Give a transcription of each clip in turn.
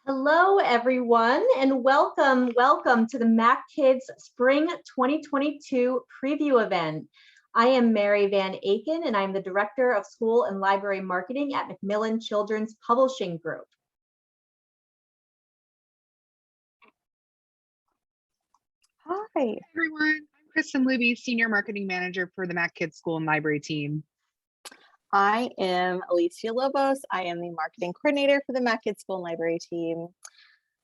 Hello, everyone, and welcome to the MacKids Spring 2022 preview event. I am Mary Van Aken, and I'm the Director of School and Library Marketing at Macmillan Children's Publishing Group. Hi, everyone. I'm Kristen Luby, Senior Marketing Manager for the MacKids School and Library team. I am Alicia Lobos. I am the Marketing Coordinator for the MacKids School and Library team.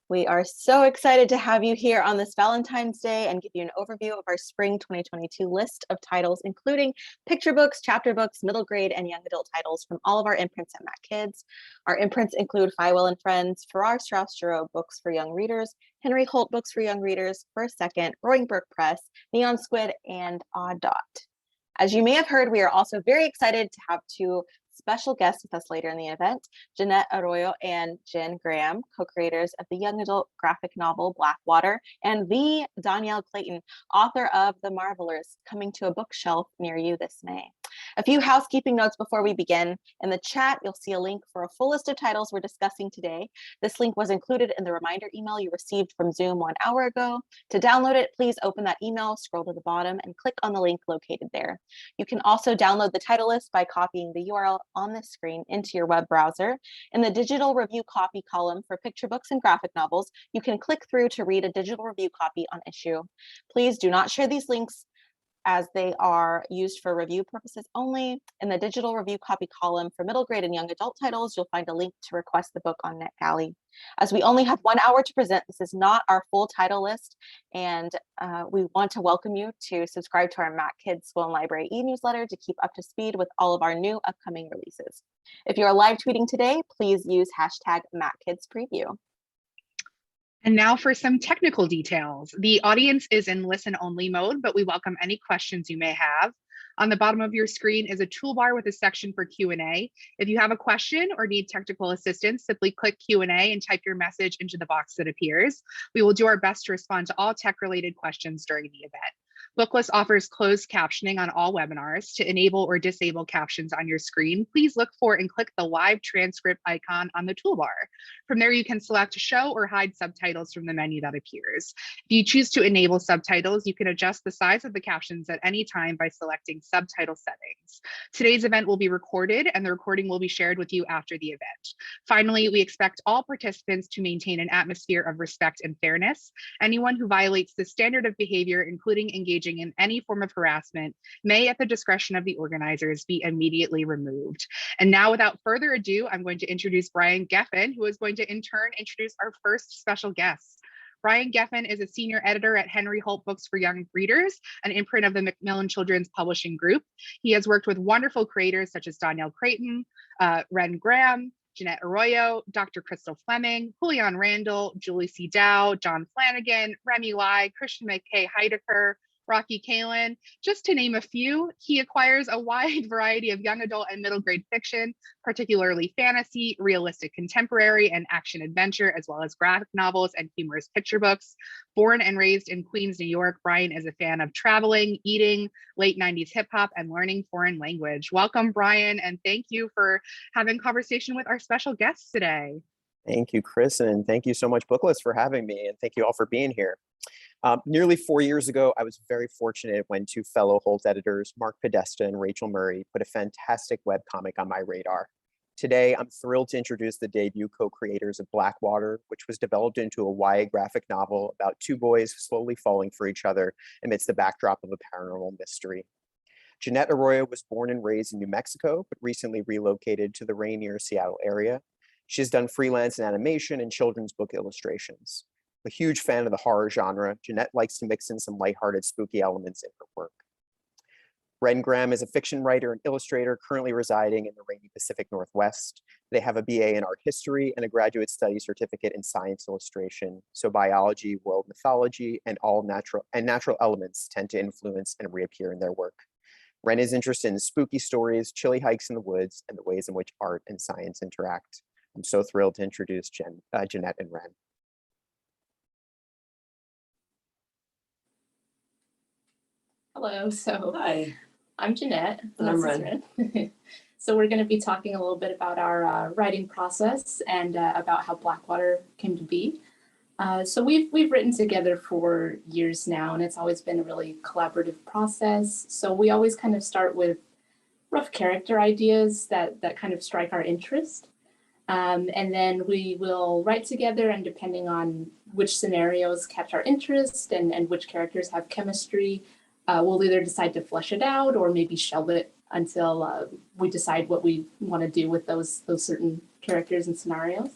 We are so excited to have you here on this Valentine's Day and give you an overview of our Spring 2022 list of titles, including picture books, chapter books, middle grade, and young adult titles from all of our imprints at MacKids. Our imprints include Feiwel and Friends, Farrar Straus Giroux books for young readers, Henry Holt books for young readers, First Second, Roaring Brook Press, Neon Squid, and Odd Dot. As you may have heard, we are also very excited to have two special guests with us later in the event, Jeannette Arroyo and Jen Graham, co-creators of the young adult graphic novel Blackwater, and the Dhonielle Clayton, author of The Marvelers, coming to a bookshelf near you this May. A few housekeeping notes before we begin. In the chat, you'll see a link for a full list of titles we're discussing today. This link was included in the reminder email you received from Zoom 1 hour ago. To download it, please open that email, scroll to the bottom, and click on the link located there. You can also download the title list by copying the URL on this screen into your web browser. In the digital review copy column for picture books and graphic novels, you can click through to read a digital review copy on issue. Please do not share these links as they are used for review purposes only. In the digital review copy column for middle grade and young adult titles, you'll find a link to request the book on NetGalley. As we only have 1 hour to present, this is not our full title list, and we want to welcome you to subscribe to our MacKids School and Library e-newsletter to keep up to speed with all of our new upcoming releases. If you are live tweeting today, please use hashtag MacKidsPreview. And now for some technical details. The audience is in listen-only mode, but we welcome any questions you may have. On the bottom of your screen is a toolbar with a section for Q&A. If you have a question or need technical assistance, simply click Q&A and type your message into the box that appears. We will do our best to respond to all tech-related questions during the event. Booklist offers closed captioning on all webinars. To enable or disable captions on your screen, please look for and click the live transcript icon on the toolbar. From there, you can select show or hide subtitles from the menu that appears. If you choose to enable subtitles, you can adjust the size of the captions at any time by selecting subtitle settings. Today's event will be recorded and the recording will be shared with you after the event. Finally, we expect all participants to maintain an atmosphere of respect and fairness. Anyone who violates the standard of behavior, including engaging in any form of harassment, may, at the discretion of the organizers, be immediately removed. And now, without further ado, I'm going to introduce Brian Geffen, who is going to in turn introduce our first special guest. Brian Geffen is a senior editor at Henry Holt Books for Young Readers, an imprint of the Macmillan Children's Publishing Group. He has worked with wonderful creators such as Dhonielle Clayton, Ren Graham, Jeannette Arroyo, Dr. Crystal Fleming, Julian Randall, Julie C. Dow, John Flanagan, Remy Lai, Christian McKay Heidecker, Rocky Kalin, just to name a few. He acquires a wide variety of young adult and middle grade fiction, particularly fantasy, realistic contemporary, and action adventure, as well as graphic novels and humorous picture books. Born and raised in Queens, New York, Brian is a fan of traveling, eating, late 90s hip hop, and learning foreign language. Welcome, Brian, and thank you for having conversation with our special guests today. Thank you, Chris, and thank you so much, Booklist, for having me, and thank you all for being here. Nearly 4 years ago, I was very fortunate when two fellow Holt editors, Mark Podesta and Rachel Murray, put a fantastic webcomic on my radar. Today, I'm thrilled to introduce the debut co-creators of Blackwater, which was developed into a YA graphic novel about two boys slowly falling for each other amidst the backdrop of a paranormal mystery. Jeannette Arroyo was born and raised in New Mexico, but recently relocated to the Rainier, Seattle area. She's done freelance in animation and children's book illustrations. A huge fan of the horror genre, Jeannette likes to mix in some lighthearted, spooky elements in her work. Ren Graham is a fiction writer and illustrator currently residing in the rainy Pacific Northwest. They have a BA in art history and a graduate studies certificate in science illustration. So biology, world mythology, and natural elements tend to influence and reappear in their work. Ren is interested in spooky stories, chilly hikes in the woods, and the ways in which art and science interact. I'm so thrilled to introduce Jeannette and Ren. Hello, Hi. I'm Jeannette. And I'm Ren. So we're going to be talking a little bit about our writing process and about how Blackwater came to be. So we've written together for years now, and it's always been a really collaborative process. So we always kind of start with rough character ideas that kind of strike our interest. And then we will write together, and depending on which scenarios catch our interest and which characters have chemistry, we'll either decide to flesh it out or maybe shelve it until we decide what we want to do with those certain characters and scenarios.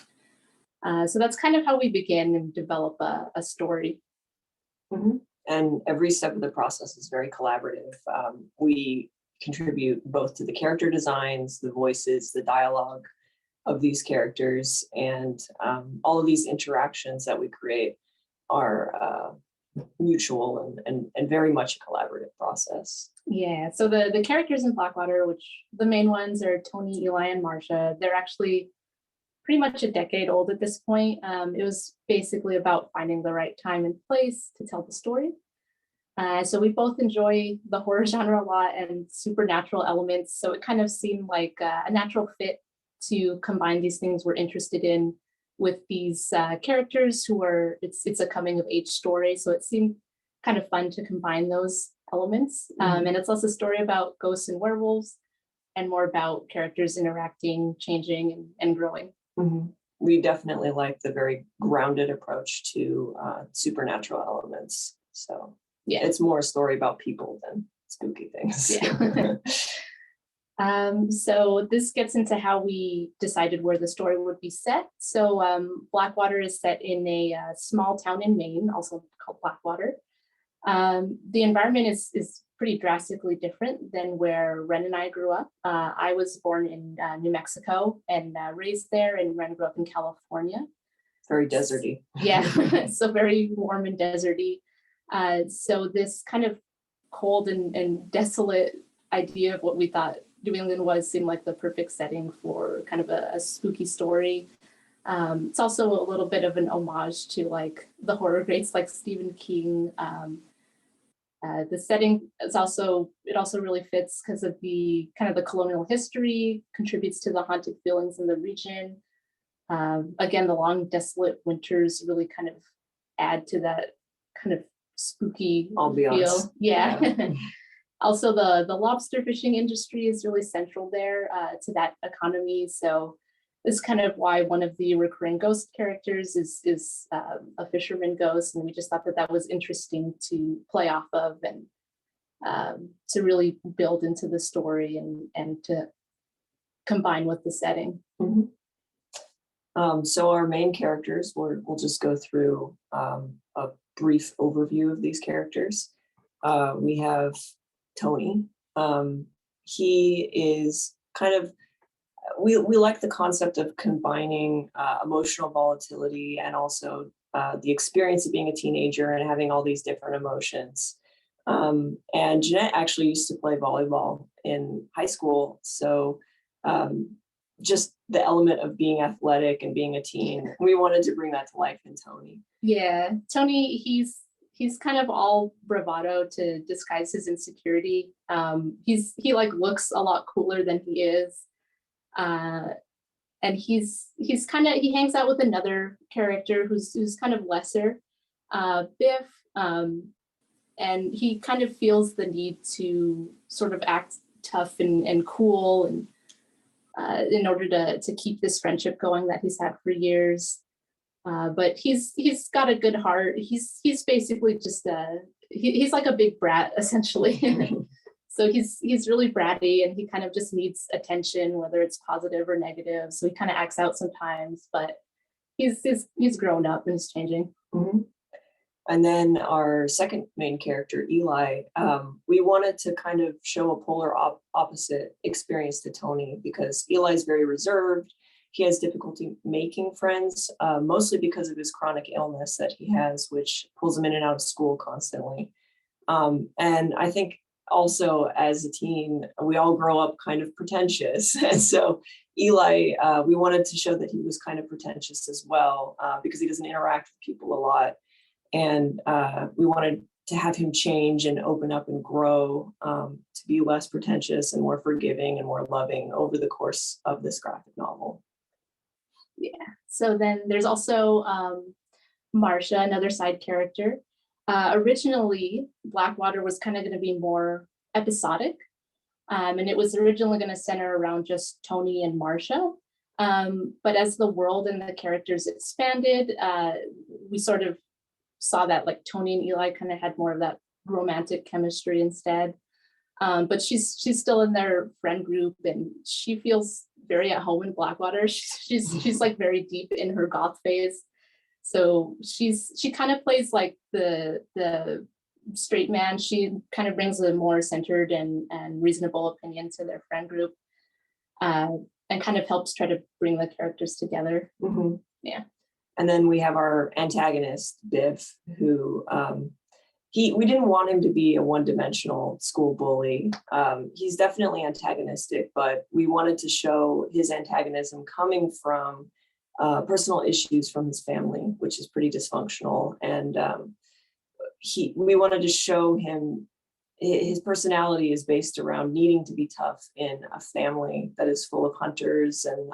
So that's kind of how we begin and develop a story. Mm-hmm. And every step of the process is very collaborative. We contribute both to the character designs, the voices, the dialogue of these characters, and all of these interactions that we create are mutual and very much a collaborative process. Yeah, so the characters in Blackwater, which the main ones are Tony, Eli, and Marcia, they're actually pretty much a decade old at this point. It was basically about finding the right time and place to tell the story. So we both enjoy the horror genre a lot and supernatural elements, so it kind of seemed like a natural fit to combine these things we're interested in with these characters who are, it's a coming of age story, so it seemed kind of fun to combine those elements. And it's also a story about ghosts and werewolves and more about characters interacting, changing, and growing. Mm-hmm. We definitely like the very grounded approach to supernatural elements. So yeah, it's more a story about people than spooky things. Yeah. So this gets into how we decided where the story would be set. So Blackwater is set in a small town in Maine, also called Blackwater. The environment is pretty drastically different than where Ren and I grew up. I was born in New Mexico and raised there, and Ren grew up in California. Very deserty. Yeah, so very warm and deserty. So this kind of cold and desolate idea of what we thought New England was seemed like the perfect setting for kind of a spooky story. It's also a little bit of an homage to like the horror greats like Stephen King. The setting is also really fits because of the kind of the colonial history, contributes to the haunted feelings in the region. Again, the long desolate winters really kind of add to that kind of spooky feel. Yeah. Also, the lobster fishing industry is really central there to that economy. So this is kind of why one of the recurring ghost characters is a fisherman ghost, and we just thought that was interesting to play off of and to really build into the story and to combine with the setting. Mm-hmm. So our main characters, we'll just go through a brief overview of these characters. We have Tony. He is kind of, we like the concept of combining emotional volatility and also the experience of being a teenager and having all these different emotions. And Jeannette actually used to play volleyball in high school. So just the element of being athletic and being a teen, we wanted to bring that to life in Tony. Yeah, Tony, he's kind of all bravado to disguise his insecurity. He like looks a lot cooler than he is. And he hangs out with another character who's kind of lesser, Biff, and he kind of feels the need to sort of act tough and cool and in order to keep this friendship going that he's had for years. But he's got a good heart. He's basically just he's like a big brat essentially. So he's really bratty, and he kind of just needs attention, whether it's positive or negative. So he kind of acts out sometimes, but he's grown up and he's changing. Mm-hmm. And then our second main character, Eli, we wanted to kind of show a polar opposite experience to Tony, because Eli is very reserved. He has difficulty making friends, mostly because of his chronic illness that he has, which pulls him in and out of school constantly. And I think also as a teen, we all grow up kind of pretentious. And so Eli, we wanted to show that he was kind of pretentious as well, because he doesn't interact with people a lot. And we wanted have him change and open up and grow, to be less pretentious and more forgiving and more loving over the course of this graphic novel. Yeah. So then there's also Marcia, another side character. Originally, Blackwater was kind of going to be more episodic, and it was originally going to center around just Tony and Marcia. But as the world and the characters expanded, we sort of saw that like Tony and Eli kind of had more of that romantic chemistry instead. But she's still in their friend group, and she feels very at home in Blackwater. She's like very deep in her goth phase. So she kind of plays like the straight man. She kind of brings a more centered and reasonable opinion to their friend group, and kind of helps try to bring the characters together. Mm-hmm. Yeah. And then we have our antagonist, Biff, who we didn't want him to be a one-dimensional school bully. He's definitely antagonistic, but we wanted to show his antagonism coming from personal issues from his family, which is pretty dysfunctional. And we wanted to show him his personality is based around needing to be tough in a family that is full of hunters, and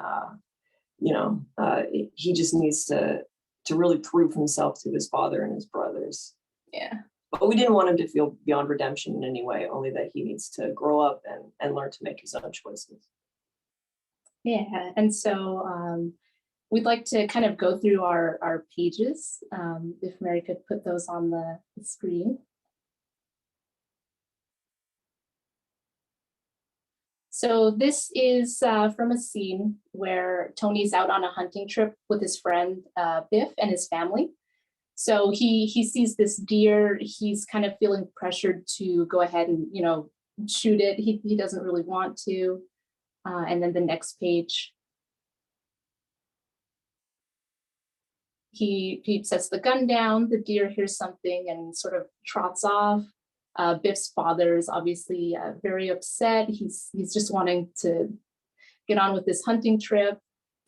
he just needs to really prove himself to his father and his brothers. Yeah. But we didn't want him to feel beyond redemption in any way, only that he needs to grow up and learn to make his own choices. Yeah, and so we'd like to kind of go through our pages, if Mary could put those on the screen. So this is from a scene where Tony's out on a hunting trip with his friend Biff and his family. So he sees this deer. He's kind of feeling pressured to go ahead and shoot it. He doesn't really want to. And then the next page, he sets the gun down. The deer hears something and sort of trots off. Biff's father is obviously very upset. He's just wanting to get on with this hunting trip.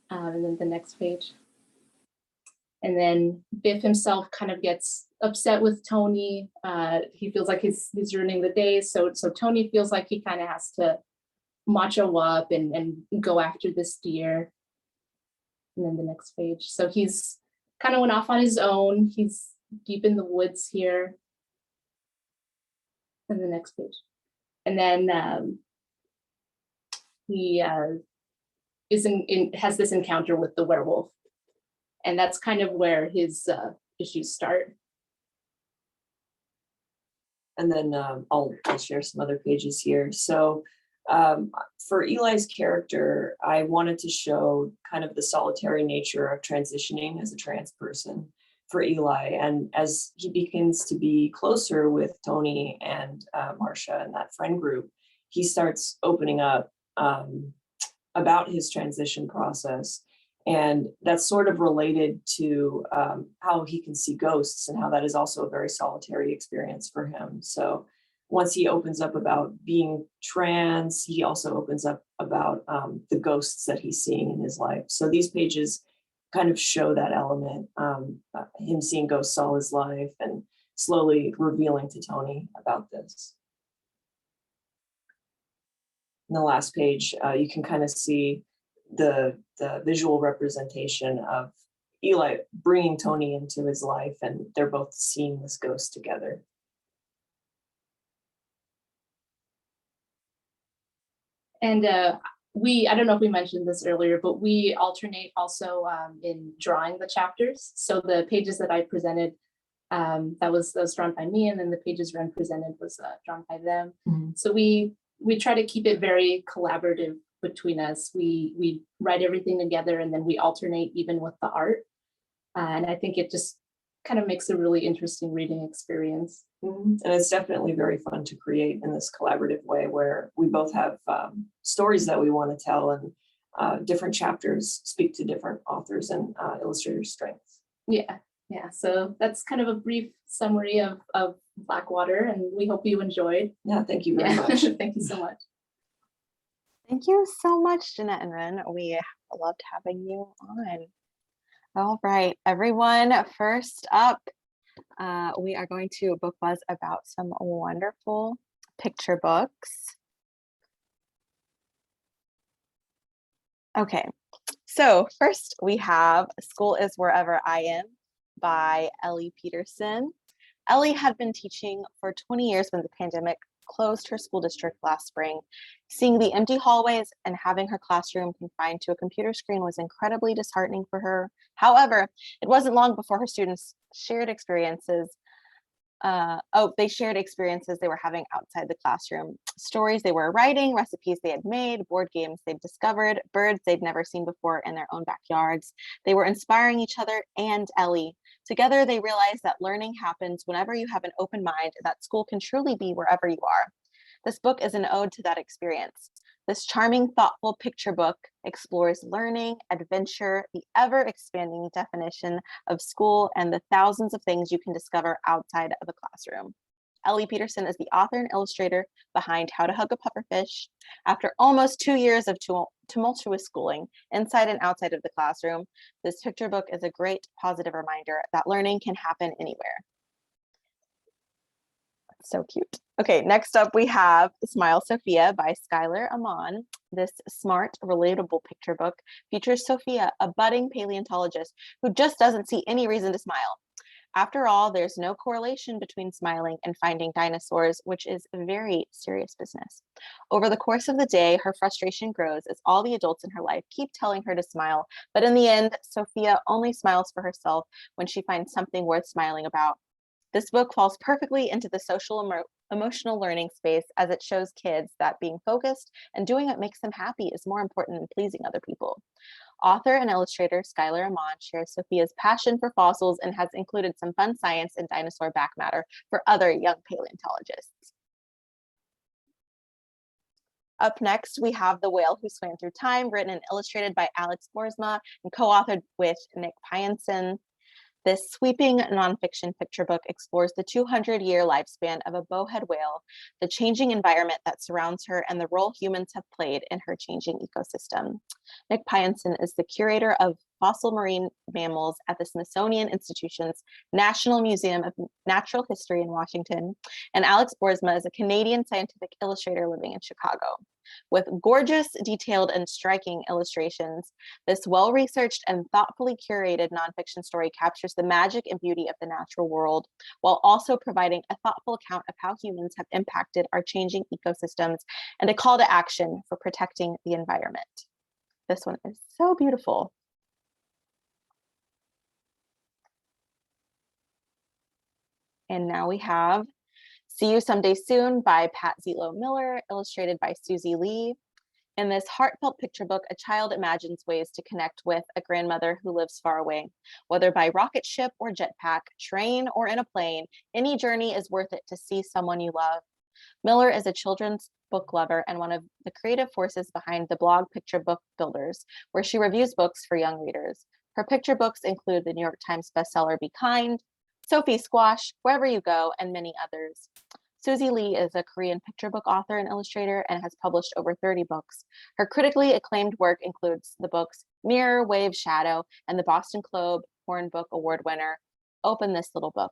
And then the next page. And then Biff himself kind of gets upset with Tony. He feels like he's ruining the day. So Tony feels like he kind of has to macho up and go after this deer. And then the next page. So he's kind of went off on his own. He's deep in the woods here. And the next page. And then he has this encounter with the werewolf. And that's kind of where his issues start. And then I'll share some other pages here. So for Eli's character, I wanted to show kind of the solitary nature of transitioning as a trans person for Eli. And as he begins to be closer with Tony and Marcia and that friend group, he starts opening up about his transition process. And that's sort of related to how he can see ghosts and how that is also a very solitary experience for him. So once he opens up about being trans, he also opens up about the ghosts that he's seeing in his life. So these pages kind of show that element, him seeing ghosts all his life and slowly revealing to Tony about this. In the last page, you can kind of see the visual representation of Eli bringing Tony into his life, and they're both seeing this ghost together. And I don't know if we mentioned this earlier, but we alternate also in drawing the chapters. So the pages that I presented, that was drawn by me, and then the pages Ren presented was drawn by them. Mm-hmm. So we try to keep it very collaborative between us. We write everything together, and then we alternate even with the art. And I think it just kind of makes a really interesting reading experience. Mm-hmm. And it's definitely very fun to create in this collaborative way where we both have stories that we want to tell, and different chapters speak to different authors and illustrators' strengths. Yeah. So that's kind of a brief summary of Blackwater, and we hope you enjoyed. Yeah, thank you very much. Thank you so much. Thank you so much, Jeannette and Ren. We loved having you on. All right, everyone. First up, We are going to book buzz about some wonderful picture books. Okay, so first we have School is Wherever I Am by Ellie Peterson. Ellie had been teaching for 20 years when the pandemic closed her school district last spring. Seeing the empty hallways and having her classroom confined to a computer screen was incredibly disheartening for her. However, it wasn't long before her students shared experiences. They shared experiences they were having outside the classroom. Stories they were writing, recipes they had made, board games they'd discovered, birds they'd never seen before in their own backyards. They were inspiring each other and Ellie. Together, they realized that learning happens whenever you have an open mind, and that school can truly be wherever you are. This book is an ode to that experience. This charming, thoughtful picture book explores learning, adventure, the ever-expanding definition of school, and the thousands of things you can discover outside of a classroom. Ellie Peterson is the author and illustrator behind How to Hug a Pufferfish. After almost 2 years of tumultuous schooling, inside and outside of the classroom, this picture book is a great positive reminder that learning can happen anywhere. So cute. Okay, next up we have Smile Sofia by Skylar Amman. This smart, relatable picture book features Sofia, a budding paleontologist who just doesn't see any reason to smile. After all, there's no correlation between smiling and finding dinosaurs, which is very serious business. Over the course of the day, her frustration grows as all the adults in her life keep telling her to smile, but in the end, Sofia only smiles for herself when she finds something worth smiling about. This book falls perfectly into the social emotional learning space, as it shows kids that being focused and doing what makes them happy is more important than pleasing other people. Author and illustrator Skylar Amman shares Sofia's passion for fossils and has included some fun science and dinosaur back matter for other young paleontologists. Up next, we have The Whale Who Swam Through Time, written and illustrated by Alex Boersma and co-authored with Nick Pienson. This sweeping nonfiction picture book explores the 200-year lifespan of a bowhead whale, the changing environment that surrounds her, and the role humans have played in her changing ecosystem. Nick Pienson is the curator of fossil marine mammals at the Smithsonian Institution's National Museum of Natural History in Washington, and Alex Boersma is a Canadian scientific illustrator living in Chicago. With gorgeous, detailed, and striking illustrations, this well-researched and thoughtfully curated nonfiction story captures the magic and beauty of the natural world, while also providing a thoughtful account of how humans have impacted our changing ecosystems and a call to action for protecting the environment. This one is so beautiful. And now we have See You Someday Soon by Pat Zelo Miller, illustrated by Susie Lee. In this heartfelt picture book, a child imagines ways to connect with a grandmother who lives far away. Whether by rocket ship or jetpack, train or in a plane, any journey is worth it to see someone you love. Miller is a children's book lover and one of the creative forces behind the blog Picture Book Builders, where she reviews books for young readers. Her picture books include the New York Times bestseller Be Kind, Sophie Squash, Wherever You Go, and many others. Susie Lee is a Korean picture book author and illustrator and has published over 30 books. Her critically acclaimed work includes the books Mirror, Wave, Shadow, and the Boston Globe Horn Book Award winner, Open This Little Book.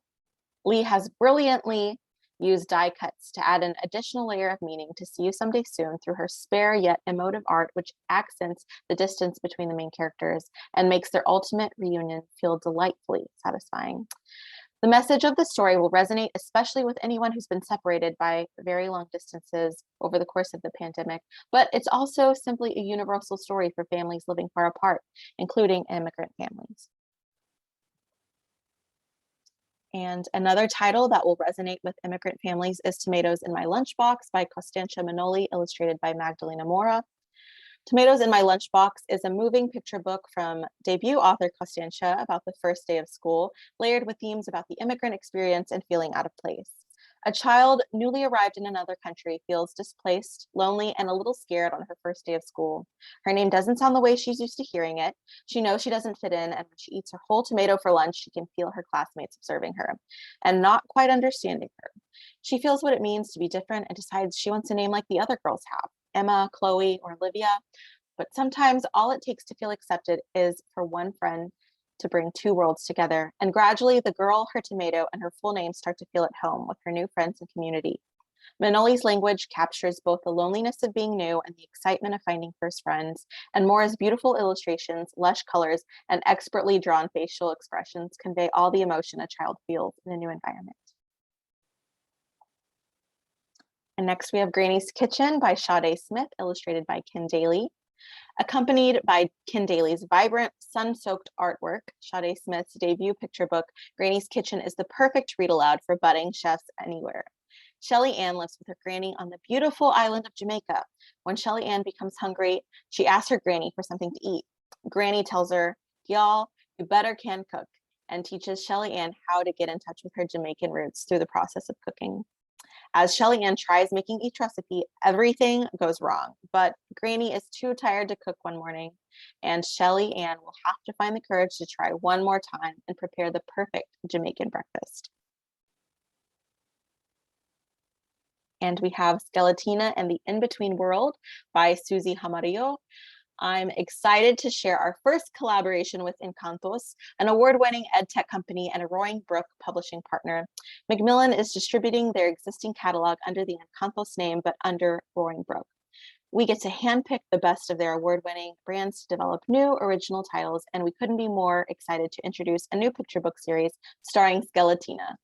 Lee has brilliantly used die cuts to add an additional layer of meaning to See You Someday Soon through her spare yet emotive art, which accents the distance between the main characters and makes their ultimate reunion feel delightfully satisfying. The message of the story will resonate especially with anyone who's been separated by very long distances over the course of the pandemic, but it's also simply a universal story for families living far apart, including immigrant families. And another title that will resonate with immigrant families is Tomatoes in My Lunchbox by Costanza Manoli, illustrated by Magdalena Mora. Tomatoes in My Lunchbox is a moving picture book from debut author Costanza about the first day of school, layered with themes about the immigrant experience and feeling out of place. A child newly arrived in another country feels displaced, lonely, and a little scared on her first day of school. Her name doesn't sound the way she's used to hearing it. She knows she doesn't fit in, and when she eats her whole tomato for lunch, she can feel her classmates observing her and not quite understanding her. She feels what it means to be different and decides she wants a name like the other girls have, Emma, Chloe, or Olivia. But sometimes all it takes to feel accepted is for one friend to bring two worlds together, and gradually the girl, her tomato, and her full name start to feel at home with her new friends and community. Manoli's language captures both the loneliness of being new and the excitement of finding first friends, and Mora's beautiful illustrations, lush colors, and expertly drawn facial expressions convey all the emotion a child feels in a new environment. And next we have Granny's Kitchen by Chade Smith, illustrated by Ken Daly. Accompanied by Ken Daly's vibrant, sun-soaked artwork, Chade Smith's debut picture book, Granny's Kitchen is the perfect read aloud for budding chefs anywhere. Shelly Ann lives with her granny on the beautiful island of Jamaica. When Shelly Ann becomes hungry, she asks her granny for something to eat. Granny tells her, "Y'all, you better can cook," and teaches Shelly Ann how to get in touch with her Jamaican roots through the process of cooking. As Shelly Ann tries making each recipe, everything goes wrong, but Granny is too tired to cook one morning, and Shelly Ann will have to find the courage to try one more time and prepare the perfect Jamaican breakfast. And we have Skeletina and the In-Between World by Susie Hamarillo. I'm excited to share our first collaboration with Encantos, an award-winning edtech company and a Roaring Brook publishing partner. Macmillan is distributing their existing catalog under the Encantos name, but under Roaring Brook. We get to handpick the best of their award-winning brands to develop new original titles, and we couldn't be more excited to introduce a new picture book series starring Skeletina.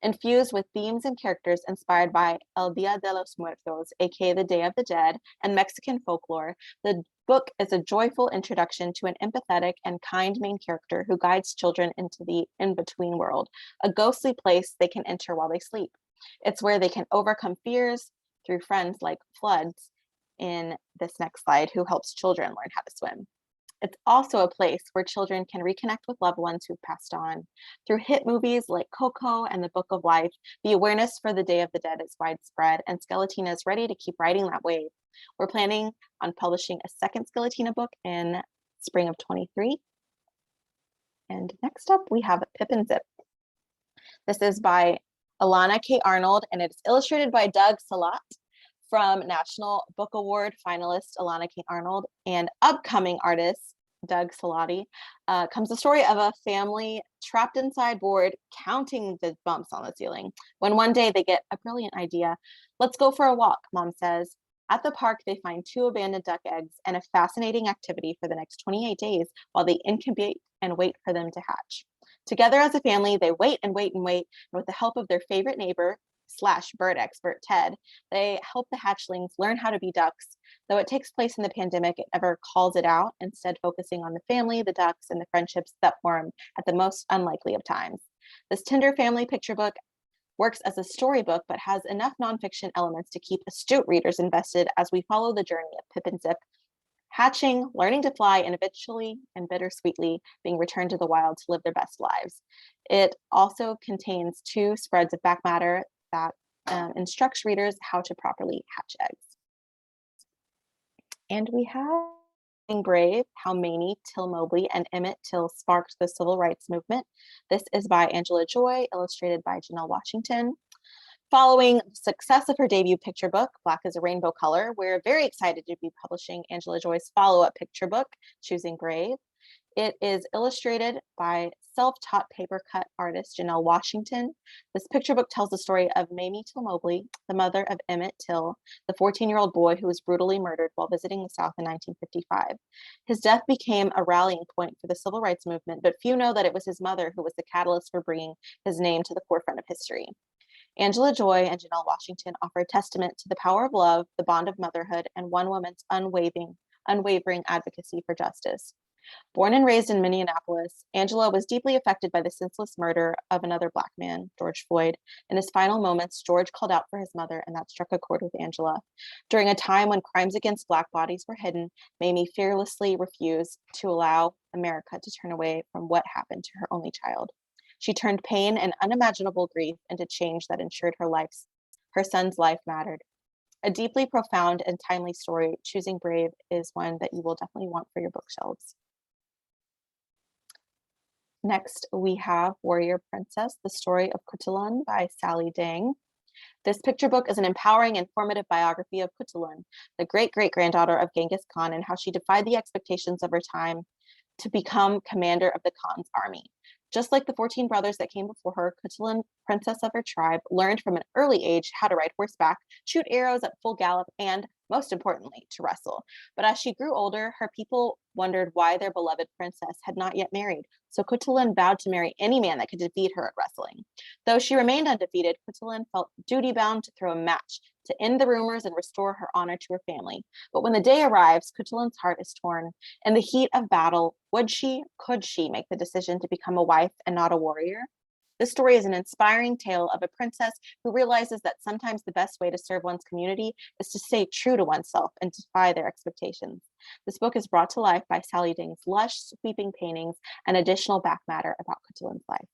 Infused with themes and characters inspired by El Dia de los Muertos, aka the Day of the Dead, and Mexican folklore, the book is a joyful introduction to an empathetic and kind main character who guides children into the in-between world, a ghostly place they can enter while they sleep. It's where they can overcome fears through friends like Floods in this next slide, who helps children learn how to swim. It's also a place where children can reconnect with loved ones who've passed on. Through hit movies like Coco and The Book of Life, the awareness for the Day of the Dead is widespread, and Skeletina is ready to keep riding that wave. We're planning on publishing a second Skeletina book in spring of 23. And next up, we have Pip and Zip. This is by Alana K. Arnold, and it's illustrated by Doug Salat. From National Book Award finalist Alana K. Arnold and upcoming artist Doug Salati, comes the story of a family trapped inside board counting the bumps on the ceiling, when one day they get a brilliant idea. "Let's go for a walk," Mom says. At the park, they find 2 abandoned duck eggs and a fascinating activity for the next 28 days while they incubate and wait for them to hatch. Together as a family, they wait and wait and wait, and with the help of their favorite neighbor / bird expert Ted, they help the hatchlings learn how to be ducks. Though it takes place in the pandemic, it never calls it out, instead focusing on the family, the ducks, and the friendships that form at the most unlikely of times. This tender family picture book works as a storybook, but has enough nonfiction elements to keep astute readers invested as we follow the journey of Pip and Zip, hatching, learning to fly, and eventually and bittersweetly being returned to the wild to live their best lives. It also contains 2 spreads of back matter that instructs readers how to properly hatch eggs. And we have Being Brave, How Mamie Till Mobley and Emmett Till Sparked the Civil Rights Movement. This is by Angela Joy, illustrated by Jeannette Washington. Following the success of her debut picture book, Black is a Rainbow Color, we're very excited to be publishing Angela Joy's follow-up picture book, Choosing Brave. It is illustrated by self-taught paper cut artist Jeannette Washington. This picture book tells the story of Mamie Till Mobley, the mother of Emmett Till, the 14-year-old boy who was brutally murdered while visiting the South in 1955. His death became a rallying point for the civil rights movement, but few know that it was his mother who was the catalyst for bringing his name to the forefront of history. Angela Joy and Jeannette Washington offer a testament to the power of love, the bond of motherhood, and one woman's unwavering advocacy for justice. Born and raised in Minneapolis, Angela was deeply affected by the senseless murder of another Black man, George Floyd. In his final moments, George called out for his mother, and that struck a chord with Angela. During a time when crimes against Black bodies were hidden, Mamie fearlessly refused to allow America to turn away from what happened to her only child. She turned pain and unimaginable grief into change that ensured her son's life mattered. A deeply profound and timely story, Choosing Brave is one that you will definitely want for your bookshelves. Next, we have Warrior Princess, The Story of Kutulun by Sally Dang. This picture book is an empowering and formative biography of Kutulun, the great-great-granddaughter of Genghis Khan, and how she defied the expectations of her time to become commander of the Khan's army. Just like the 14 brothers that came before her, Cuchulainn, princess of her tribe, learned from an early age how to ride horseback, shoot arrows at full gallop, and, most importantly, to wrestle. But as she grew older, her people wondered why their beloved princess had not yet married. So Cuchulainn vowed to marry any man that could defeat her at wrestling. Though she remained undefeated, Cuchulainn felt duty-bound to throw a match to end the rumors and restore her honor to her family. But when the day arrives, Cuchulainn's heart is torn. In the heat of battle, could she make the decision to become a wife and not a warrior? This story is an inspiring tale of a princess who realizes that sometimes the best way to serve one's community is to stay true to oneself and defy their expectations. This book is brought to life by Sally Ding's lush, sweeping paintings and additional back matter about Cuchulainn's life.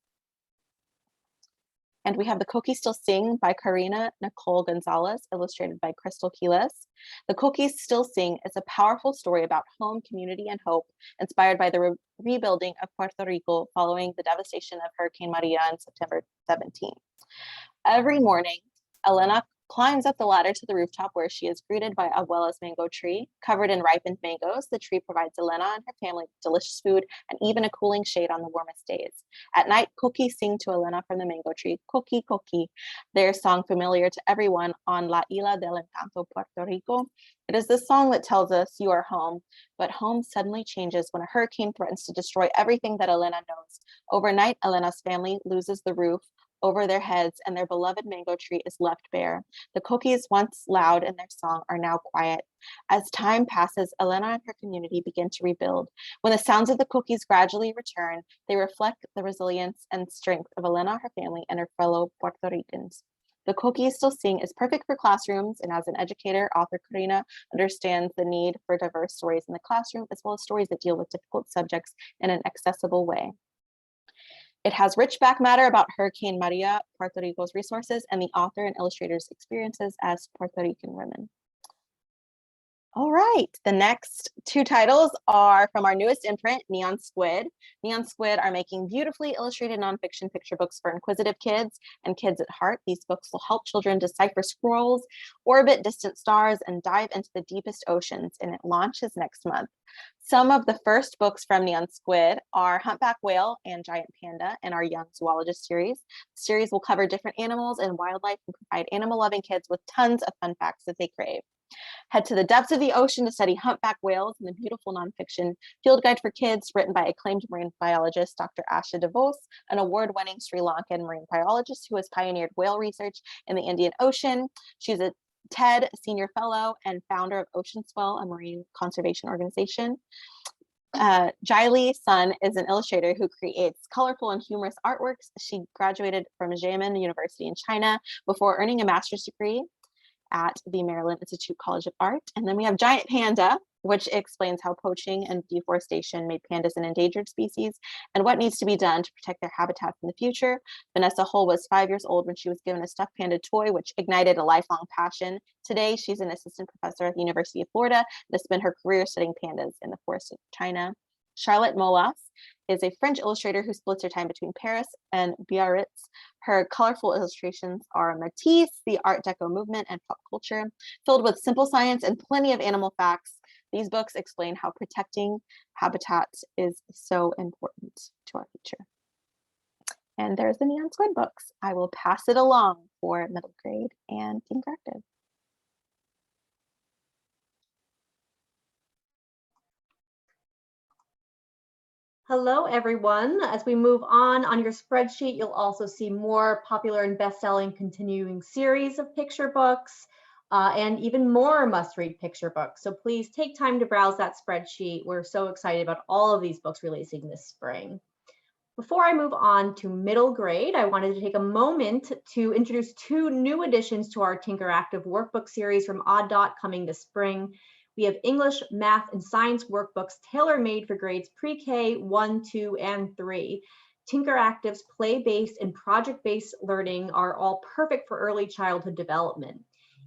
And we have The Cookies Still Sing by Karina Nicole Gonzalez, illustrated by Crystal Quiles. The Cookies Still Sing is a powerful story about home, community, and hope, inspired by the rebuilding of Puerto Rico following the devastation of Hurricane Maria on September 17th. Every morning, Elena climbs up the ladder to the rooftop where she is greeted by Abuela's mango tree. Covered in ripened mangoes, the tree provides Elena and her family delicious food and even a cooling shade on the warmest days. At night, cookies sing to Elena from the mango tree, "Cookie, cookie," their song familiar to everyone on La Isla del Encanto, Puerto Rico. It is this song that tells us you are home, but home suddenly changes when a hurricane threatens to destroy everything that Elena knows. Overnight, Elena's family loses the roof over their heads and their beloved mango tree is left bare. The cookies, once loud in their song, are now quiet. As time passes, Elena and her community begin to rebuild. When the sounds of the cookies gradually return, they reflect the resilience and strength of Elena, her family, and her fellow Puerto Ricans. The Cookies Still Sing is perfect for classrooms, and as an educator, author Karina understands the need for diverse stories in the classroom, as well as stories that deal with difficult subjects in an accessible way. It has rich back matter about Hurricane Maria, Puerto Rico's resources, and the author and illustrator's experiences as Puerto Rican women. All right, the next two titles are from our newest imprint, Neon Squid. Neon Squid are making beautifully illustrated nonfiction picture books for inquisitive kids and kids at heart. These books will help children decipher scrolls, orbit distant stars, and dive into the deepest oceans, and it launches next month. Some of the first books from Neon Squid are Humpback Whale and Giant Panda in our Young Zoologist series. The series will cover different animals and wildlife and provide animal-loving kids with tons of fun facts that they crave. Head to the depths of the ocean to study humpback whales in the beautiful nonfiction field guide for kids written by acclaimed marine biologist Dr. Asha DeVos, an award-winning Sri Lankan marine biologist who has pioneered whale research in the Indian Ocean. She's a TED Senior Fellow and founder of Ocean Swell, a marine conservation organization. Jaili Sun is an illustrator who creates colorful and humorous artworks. She graduated from Xiamen University in China before earning a master's degree at the Maryland Institute College of Art. And then we have Giant Panda, which explains how poaching and deforestation made pandas an endangered species and what needs to be done to protect their habitats in the future. Vanessa Hull was 5 years old when she was given a stuffed panda toy, which ignited a lifelong passion. Today, she's an assistant professor at the University of Florida and has spent her career studying pandas in the forests of China. Charlotte Moloss is a French illustrator who splits her time between Paris and Biarritz. Her colorful illustrations are Matisse, the Art Deco movement, and pop culture, filled with simple science and plenty of animal facts. These books explain how protecting habitats is so important to our future. And there's the Neon Squid books. I will pass it along for middle grade and Teen Corrective. Hello, everyone. As we move on your spreadsheet, you'll also see more popular and best-selling continuing series of picture books and even more must-read picture books. So please take time to browse that spreadsheet. We're so excited about all of these books releasing this spring. Before I move on to middle grade, I wanted to take a moment to introduce two new additions to our Tinkeractive workbook series from Odd Dot coming this spring. We have English, math, and science workbooks tailor-made for grades pre-K, 1, 2, and 3. Tinkeractive's play-based and project-based learning are all perfect for early childhood development.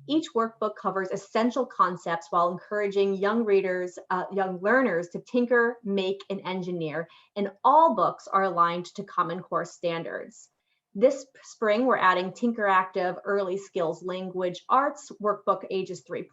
Each workbook covers essential concepts while encouraging young learners to tinker, make, and engineer, and all books are aligned to Common Core standards. This spring, we're adding Tinkeractive Early Skills Language Arts workbook ages 3+,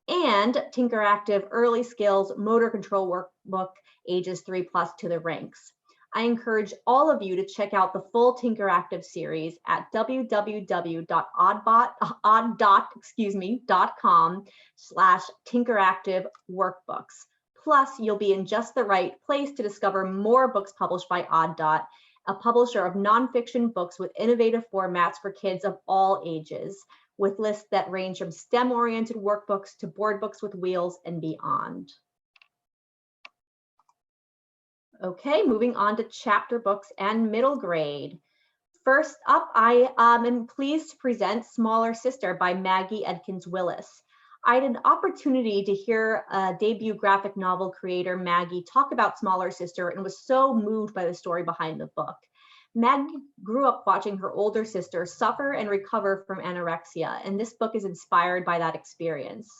and Tinkeractive Early Skills Motor Control Workbook ages 3+ to the ranks. I encourage all of you to check out the full Tinkeractive series at www.oddbot.com/Tinkeractive workbooks. Plus, you'll be in just the right place to discover more books published by Odd Dot, a publisher of nonfiction books with innovative formats for kids of all ages, with lists that range from STEM-oriented workbooks to board books with wheels and beyond. Okay, moving on to chapter books and middle grade. First up, I am pleased to present Smaller Sister by Maggie Edkins Willis. I had an opportunity to hear debut graphic novel creator Maggie talk about Smaller Sister and was so moved by the story behind the book. Maggie grew up watching her older sister suffer and recover from anorexia, and this book is inspired by that experience.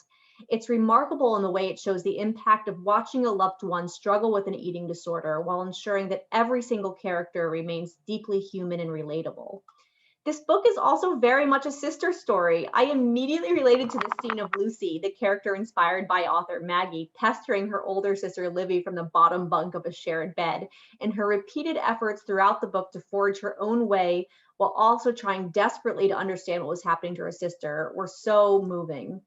It's remarkable in the way it shows the impact of watching a loved one struggle with an eating disorder while ensuring that every single character remains deeply human and relatable. This book is also very much a sister story. I immediately related to the scene of Lucy, the character inspired by author Maggie, pestering her older sister Livy from the bottom bunk of a shared bed, and her repeated efforts throughout the book to forge her own way while also trying desperately to understand what was happening to her sister were so moving.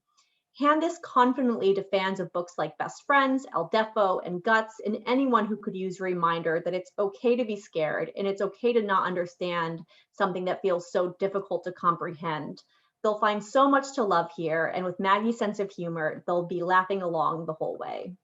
Hand this confidently to fans of books like Best Friends, El Defo, and Guts, and anyone who could use a reminder that it's okay to be scared and it's okay to not understand something that feels so difficult to comprehend. They'll find so much to love here, and with Maggie's sense of humor, they'll be laughing along the whole way.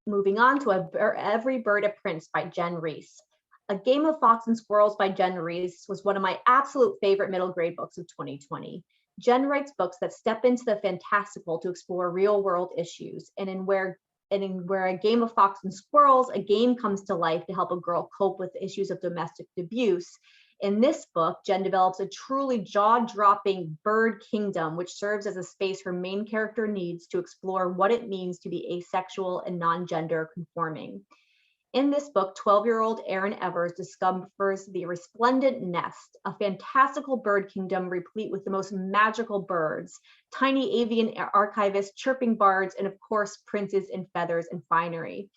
Moving on to Every Bird a Prince by Jen Reese. A Game of Fox and Squirrels by Jen Reese was one of my absolute favorite middle grade books of 2020. Jen writes books that step into the fantastical to explore real world issues, and where A Game of Fox and Squirrels, a game comes to life to help a girl cope with issues of domestic abuse. In this book, Jen develops a truly jaw-dropping bird kingdom, which serves as a space her main character needs to explore what it means to be asexual and non-gender conforming. In this book, 12-year-old Erin Evers discovers the Resplendent Nest, a fantastical bird kingdom replete with the most magical birds, tiny avian archivists, chirping bards, and of course, princes in feathers and finery.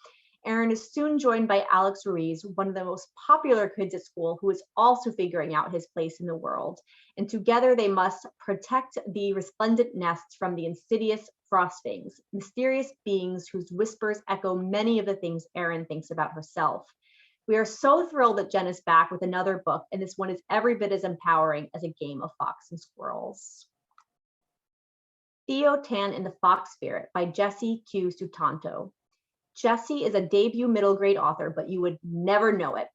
Erin is soon joined by Alex Ruiz, one of the most popular kids at school, who is also figuring out his place in the world. And together they must protect the resplendent nests from the insidious frostings, mysterious beings whose whispers echo many of the things Erin thinks about herself. We are so thrilled that Jen is back with another book, and this one is every bit as empowering as A Game of Fox and Squirrels. Theo Tan in the Fox Spirit by Jessie Q. Sutanto. Jessie is a debut middle grade author, but you would never know it.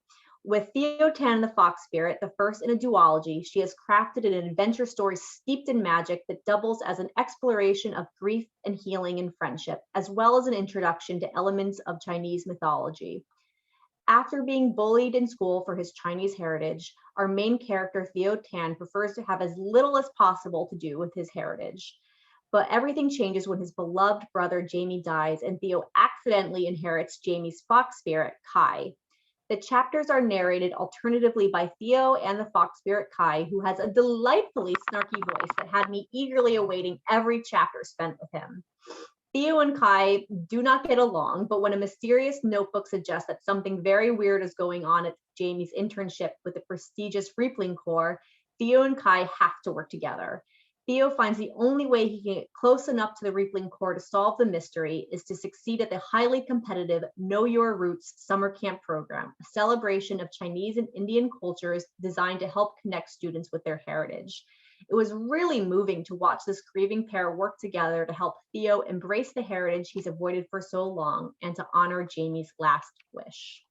With Theo Tan in the Fox Spirit, the first in a duology, she has crafted an adventure story steeped in magic that doubles as an exploration of grief and healing and friendship, as well as an introduction to elements of Chinese mythology. After being bullied in school for his Chinese heritage, our main character, Theo Tan, prefers to have as little as possible to do with his heritage. But everything changes when his beloved brother Jamie dies and Theo accidentally inherits Jamie's fox spirit, Kai. The chapters are narrated alternatively by Theo and the fox spirit Kai, who has a delightfully snarky voice that had me eagerly awaiting every chapter spent with him. Theo and Kai do not get along, but when a mysterious notebook suggests that something very weird is going on at Jamie's internship with the prestigious Reapling Corps, Theo and Kai have to work together. Theo finds the only way he can get close enough to the Reapling Corps to solve the mystery is to succeed at the highly competitive Know Your Roots summer camp program, a celebration of Chinese and Indian cultures designed to help connect students with their heritage. It was really moving to watch this grieving pair work together to help Theo embrace the heritage he's avoided for so long and to honor Jamie's last wish.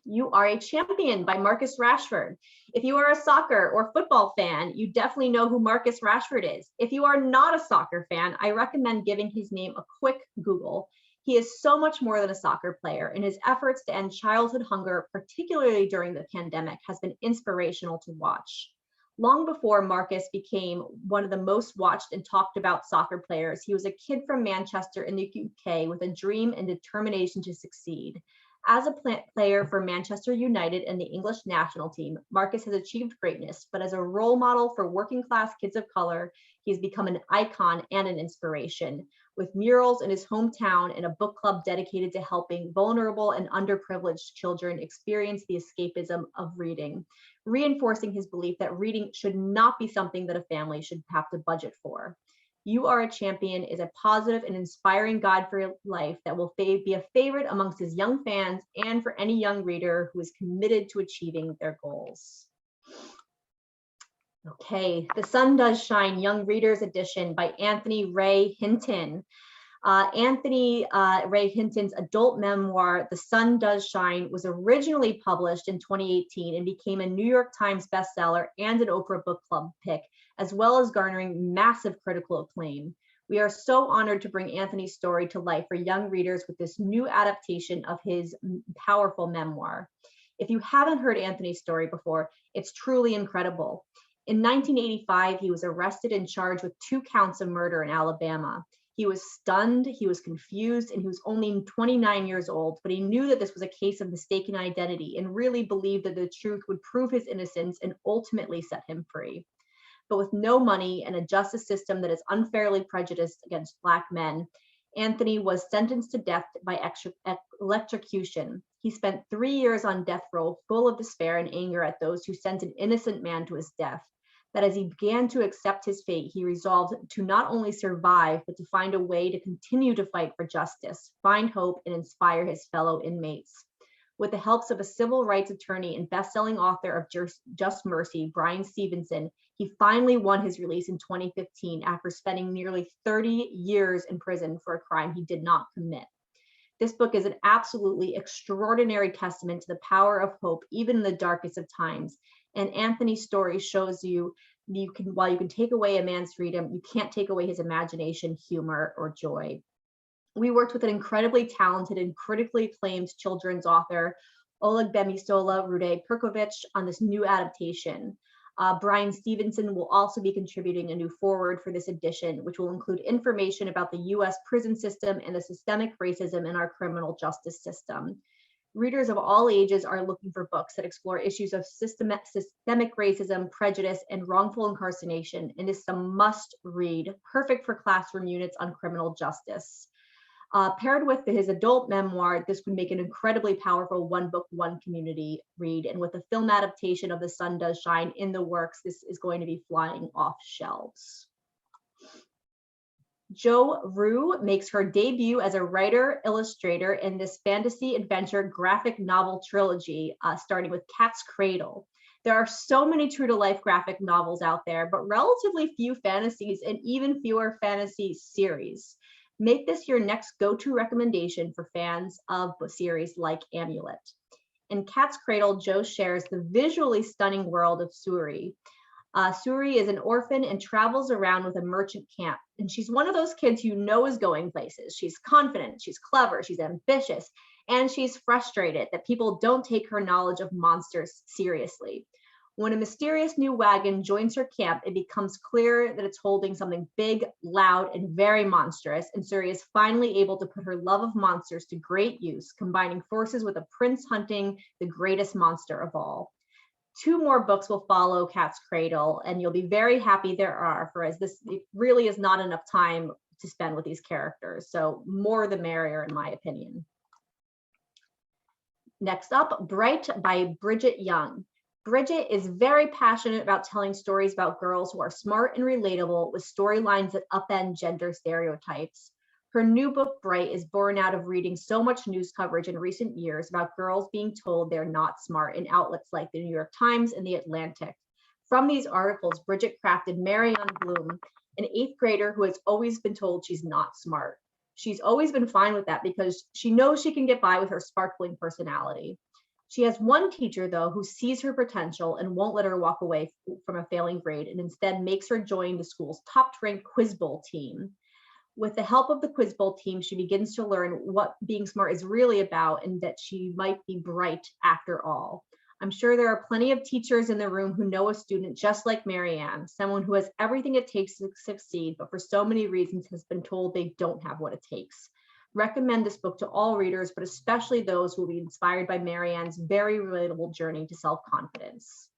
You Are a Champion by Marcus Rashford. If you are a soccer or football fan, you definitely know who Marcus Rashford is. If you are not a soccer fan, I recommend giving his name a quick Google. He is so much more than a soccer player, and his efforts to end childhood hunger, particularly during the pandemic, has been inspirational to watch. Long before Marcus became one of the most watched and talked about soccer players, he was a kid from Manchester in the UK with a dream and determination to succeed. As a player for Manchester United and the English national team, Marcus has achieved greatness, but as a role model for working class kids of color, he's become an icon and an inspiration. with murals in his hometown and a book club dedicated to helping vulnerable and underprivileged children experience the escapism of reading, reinforcing his belief that reading should not be something that a family should have to budget for. You Are a Champion is a positive and inspiring guide for your life that will be a favorite amongst his young fans and for any young reader who is committed to achieving their goals. Okay, The Sun Does Shine, Young Readers Edition by Anthony Ray Hinton. Anthony Ray Hinton's adult memoir, The Sun Does Shine, was originally published in 2018 and became a New York Times bestseller and an Oprah Book Club pick, as well as garnering massive critical acclaim. We are so honored to bring Anthony's story to life for young readers with this new adaptation of his powerful memoir. If you haven't heard Anthony's story before, it's truly incredible. In 1985, he was arrested and charged with 2 counts of murder in Alabama. He was stunned, he was confused, and he was only 29 years old, but he knew that this was a case of mistaken identity and really believed that the truth would prove his innocence and ultimately set him free. But with no money and a justice system that is unfairly prejudiced against Black men, Anthony was sentenced to death by electrocution. He spent 3 years on death row, full of despair and anger at those who sent an innocent man to his death. That as he began to accept his fate, he resolved to not only survive, but to find a way to continue to fight for justice, find hope, and inspire his fellow inmates. With the helps of a civil rights attorney and best-selling author of Just Mercy, Bryan Stevenson, he finally won his release in 2015 after spending nearly 30 years in prison for a crime he did not commit. This book is an absolutely extraordinary testament to the power of hope, even in the darkest of times. And Anthony's story shows you, while you can take away a man's freedom, you can't take away his imagination, humor, or joy. We worked with an incredibly talented and critically acclaimed children's author, Oleg Bemisola Rude Perkovich, on this new adaptation. Bryan Stevenson will also be contributing a new foreword for this edition, which will include information about the US prison system and the systemic racism in our criminal justice system. Readers of all ages are looking for books that explore issues of systemic racism, prejudice, and wrongful incarceration, and is a must read, perfect for classroom units on criminal justice. Paired with his adult memoir, this would make an incredibly powerful one book, one community read. And with the film adaptation of The Sun Does Shine in the works, this is going to be flying off shelves. Jo Rue makes her debut as a writer, illustrator in this fantasy adventure graphic novel trilogy, starting with Cat's Cradle. There are so many true-to-life graphic novels out there, but relatively few fantasies and even fewer fantasy series. Make this your next go-to recommendation for fans of a series like Amulet. In Cat's Cradle, Jo shares the visually stunning world of Suri. Suri is an orphan and travels around with a merchant camp. And she's one of those kids you know is going places. She's confident, she's clever, she's ambitious, and she's frustrated that people don't take her knowledge of monsters seriously. When a mysterious new wagon joins her camp, it becomes clear that it's holding something big, loud, and very monstrous, and Suri is finally able to put her love of monsters to great use, combining forces with a prince hunting the greatest monster of all. 2 more books will follow Cat's Cradle, and you'll be very happy there are, for as this really is not enough time to spend with these characters, so more the merrier in my opinion. Next up, Bright by Bridget Young. Bridget is very passionate about telling stories about girls who are smart and relatable with storylines that upend gender stereotypes. Her new book, Bright, is born out of reading so much news coverage in recent years about girls being told they're not smart in outlets like the New York Times and the Atlantic. From these articles, Bridget crafted Marianne Bloom, an 8th grader who has always been told she's not smart. She's always been fine with that because she knows she can get by with her sparkling personality. She has one teacher, though, who sees her potential and won't let her walk away from a failing grade and instead makes her join the school's top-ranked Quiz Bowl team. With the help of the Quiz Bowl team, she begins to learn what being smart is really about and that she might be bright after all. I'm sure there are plenty of teachers in the room who know a student just like Marianne, someone who has everything it takes to succeed, but for so many reasons has been told they don't have what it takes. Recommend this book to all readers, but especially those who will be inspired by Marianne's very relatable journey to self-confidence.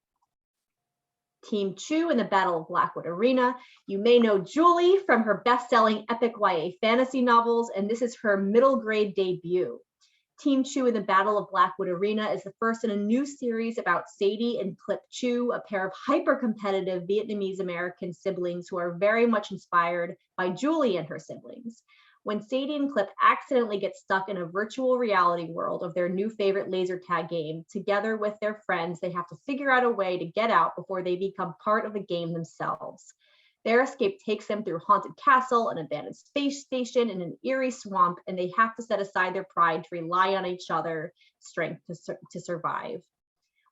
Team Chu in the Battle of Blackwater Arena. You may know Julie from her best-selling epic YA fantasy novels, and this is her middle grade debut. Team Chu in the Battle of Blackwood Arena is the first in a new series about Sadie and Clip Chu, a pair of hyper-competitive Vietnamese-American siblings who are very much inspired by Julie and her siblings. When Sadie and Clip accidentally get stuck in a virtual reality world of their new favorite laser tag game, together with their friends, they have to figure out a way to get out before they become part of the game themselves. Their escape takes them through Haunted Castle, an abandoned space station, and an eerie swamp, and they have to set aside their pride to rely on each other's strength to survive.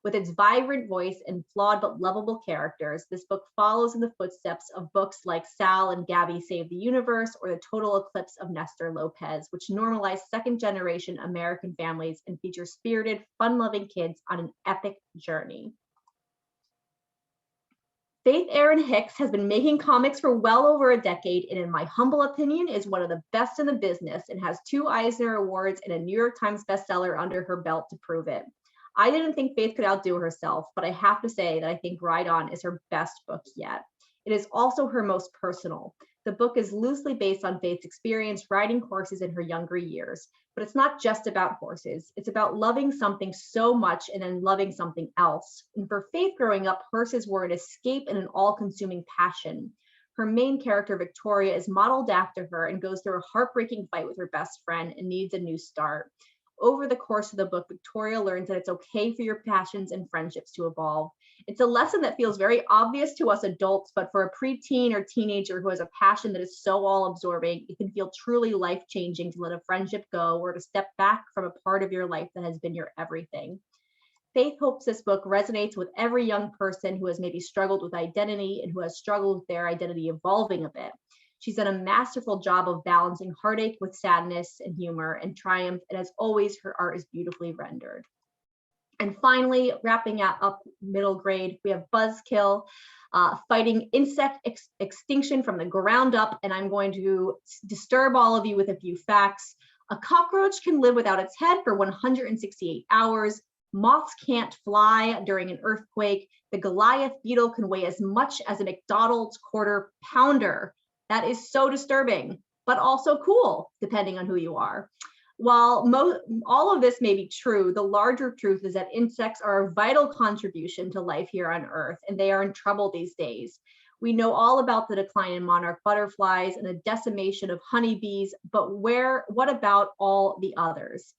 With its vibrant voice and flawed but lovable characters, this book follows in the footsteps of books like Sal and Gabby Save the Universe or The Total Eclipse of Nestor Lopez, which normalize second-generation American families and feature spirited, fun-loving kids on an epic journey. Faith Erin Hicks has been making comics for well over a decade, and in my humble opinion, is one of the best in the business and has 2 Eisner Awards and a New York Times bestseller under her belt to prove it. I didn't think Faith could outdo herself, but I have to say that I think Ride On is her best book yet. It is also her most personal. The book is loosely based on Faith's experience riding horses in her younger years, but it's not just about horses. It's about loving something so much and then loving something else. And for Faith growing up, horses were an escape and an all-consuming passion. Her main character, Victoria, is modeled after her and goes through a heartbreaking fight with her best friend and needs a new start. Over the course of the book, Victoria learns that it's okay for your passions and friendships to evolve. It's a lesson that feels very obvious to us adults, but for a preteen or teenager who has a passion that is so all-absorbing, it can feel truly life-changing to let a friendship go or to step back from a part of your life that has been your everything. Faith hopes this book resonates with every young person who has maybe struggled with identity and who has struggled with their identity evolving a bit. She's done a masterful job of balancing heartache with sadness and humor and triumph, and as always, her art is beautifully rendered. And finally, wrapping up middle grade, we have Buzzkill, fighting insect extinction from the ground up, and I'm going to disturb all of you with a few facts. A cockroach can live without its head for 168 hours. Moths can't fly during an earthquake. The Goliath beetle can weigh as much as a McDonald's quarter pounder. That is so disturbing, but also cool, depending on who you are. While all of this may be true, the larger truth is that insects are a vital contribution to life here on Earth, and they are in trouble these days. We know all about the decline in monarch butterflies and the decimation of honeybees, but what about all the others?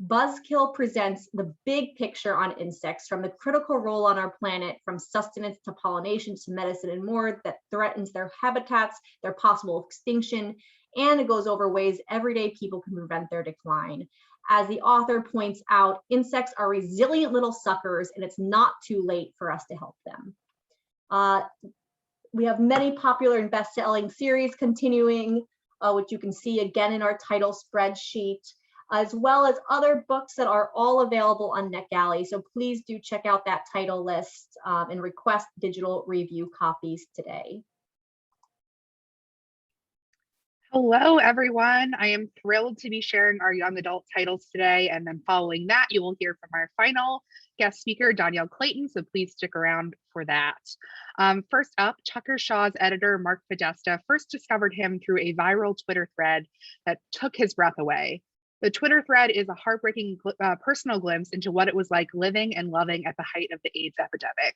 Buzzkill presents the big picture on insects, from the critical role on our planet, from sustenance to pollination to medicine and more, that threatens their habitats, their possible extinction, and it goes over ways everyday people can prevent their decline. As the author points out, insects are resilient little suckers, and it's not too late for us to help them. We have many popular and best-selling series continuing, which you can see again in our title spreadsheet, as well as other books that are all available on NetGalley. So please do check out that title list and request digital review copies today. Hello, everyone. I am thrilled to be sharing our young adult titles today. And then following that, you will hear from our final guest speaker, Dhonielle Clayton. So please stick around for that. First up, Tucker Shaw's editor, Mark Podesta, first discovered him through a viral Twitter thread that took his breath away. The Twitter thread is a heartbreaking personal glimpse into what it was like living and loving at the height of the AIDS epidemic.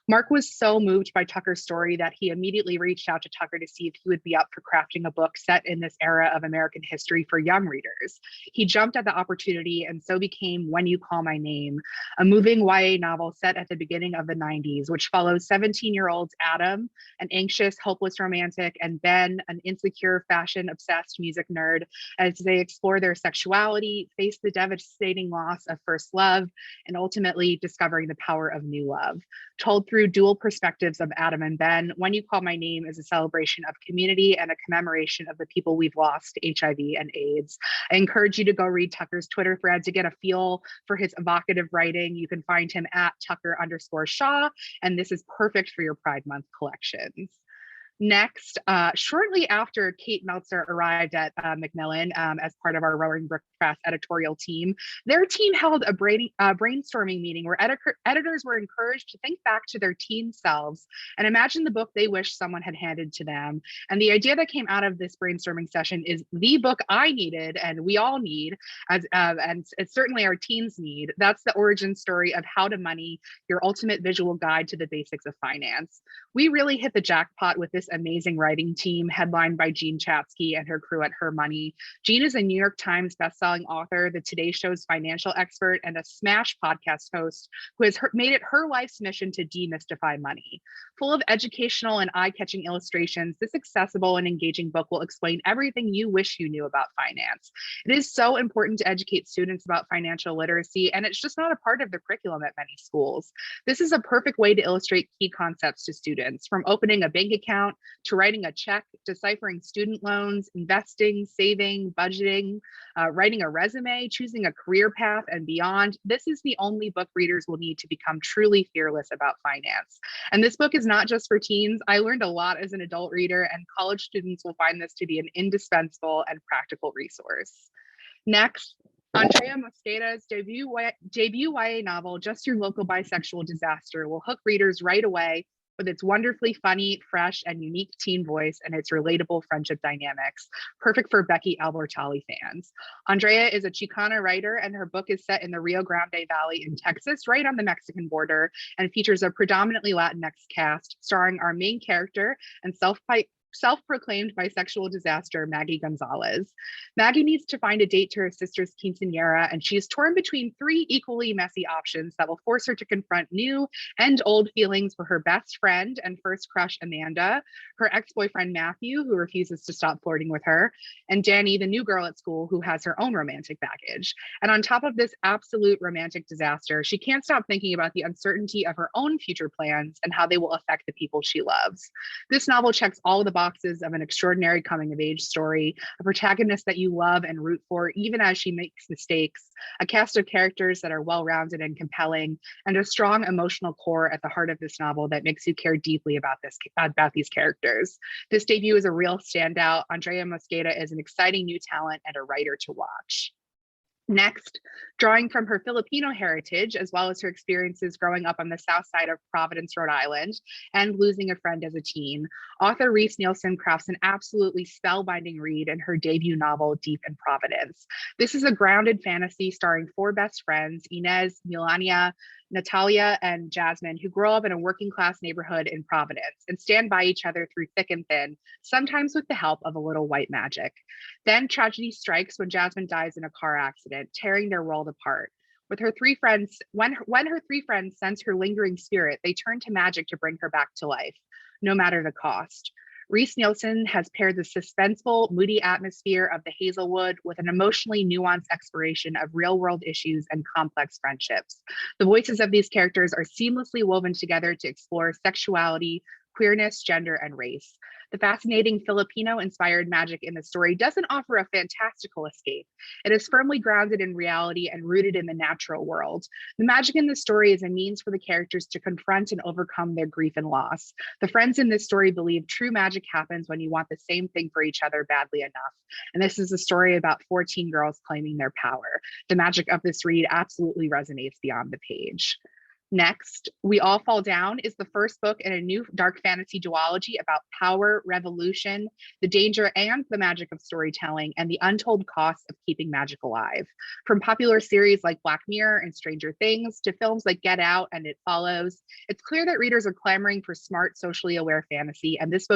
Mark was so moved by Tucker's story that he immediately reached out to Tucker to see if he would be up for crafting a book set in this era of American history for young readers. He jumped at the opportunity and so became When You Call My Name, a moving YA novel set at the beginning of the 90s, which follows 17-year-olds Adam, an anxious, hopeless romantic, and Ben, an insecure, fashion-obsessed music nerd, as they explore their sexuality, face the devastating loss of first love, and ultimately discovering the power of new love. Told through dual perspectives of Adam and Ben, When You Call My Name is a celebration of community and a commemoration of the people we've lost to HIV and AIDS. I encourage you to go read Tucker's Twitter thread to get a feel for his evocative writing. You can find him at Tucker_Shaw, and this is perfect for your Pride Month collections. Next, shortly after Kate Meltzer arrived at Macmillan as part of our Roaring Brook Press editorial team, their team held a brainstorming meeting where editors were encouraged to think back to their teen selves and imagine the book they wish someone had handed to them. And the idea that came out of this brainstorming session is the book I needed and we all need, and it's certainly our teens need. That's the origin story of How to Money, your ultimate visual guide to the basics of finance. We really hit the jackpot with this amazing writing team headlined by Jean Chatzky and her crew at Her Money. Jean is a New York Times bestselling author, the Today Show's financial expert, and a smash podcast host who has made it her life's mission to demystify money. Full of educational and eye-catching illustrations, this accessible and engaging book will explain everything you wish you knew about finance. It is so important to educate students about financial literacy, and it's just not a part of the curriculum at many schools. This is a perfect way to illustrate key concepts to students, from opening a bank account to writing a check, deciphering student loans, investing, saving, budgeting, writing a resume, choosing a career path, and beyond. This is the only book readers will need to become truly fearless about finance. And this book is not just for teens. I learned a lot as an adult reader, and college students will find this to be an indispensable and practical resource. Next, Andrea Mosqueda's debut YA novel, Just Your Local Bisexual Disaster, will hook readers right away with its wonderfully funny, fresh, and unique teen voice and its relatable friendship dynamics, perfect for Becky Albertalli fans. Andrea is a Chicana writer, and her book is set in the Rio Grande Valley in Texas, right on the Mexican border, and features a predominantly Latinx cast, starring our main character and self-proclaimed bisexual disaster, Maggie Gonzalez. Maggie needs to find a date to her sister's quinceañera, and she is torn between three equally messy options that will force her to confront new and old feelings for her best friend and first crush, Amanda, her ex-boyfriend, Matthew, who refuses to stop flirting with her, and Danny, the new girl at school who has her own romantic baggage. And on top of this absolute romantic disaster, she can't stop thinking about the uncertainty of her own future plans and how they will affect the people she loves. This novel checks all the boxes of an extraordinary coming of age story, a protagonist that you love and root for even as she makes mistakes, a cast of characters that are well-rounded and compelling, and a strong emotional core at the heart of this novel that makes you care deeply about these characters. This debut is a real standout. Andrea Mosqueda is an exciting new talent and a writer to watch. Next, drawing from her Filipino heritage, as well as her experiences growing up on the south side of Providence, Rhode Island, and losing a friend as a teen, author Reese Nielsen crafts an absolutely spellbinding read in her debut novel, Deep in Providence. This is a grounded fantasy starring four best friends, Inez, Melania, Natalia, and Jasmine, who grow up in a working class neighborhood in Providence and stand by each other through thick and thin, sometimes with the help of a little white magic. Then tragedy strikes when Jasmine dies in a car accident, tearing their world apart. With her three friends, when her three friends sense her lingering spirit, they turn to magic to bring her back to life, no matter the cost. Reese Nielsen has paired the suspenseful, moody atmosphere of the Hazelwood with an emotionally nuanced exploration of real-world issues and complex friendships. The voices of these characters are seamlessly woven together to explore sexuality, queerness, gender, and race. The fascinating Filipino-inspired magic in the story doesn't offer a fantastical escape. It is firmly grounded in reality and rooted in the natural world. The magic in the story is a means for the characters to confront and overcome their grief and loss. The friends in this story believe true magic happens when you want the same thing for each other badly enough. And this is a story about 14 girls claiming their power. The magic of this read absolutely resonates beyond the page. Next, We All Fall Down is the first book in a new dark fantasy duology about power, revolution, the danger and the magic of storytelling, and the untold costs of keeping magic alive. From popular series like Black Mirror and Stranger Things to films like Get Out and It Follows, it's clear that readers are clamoring for smart, socially aware fantasy, and this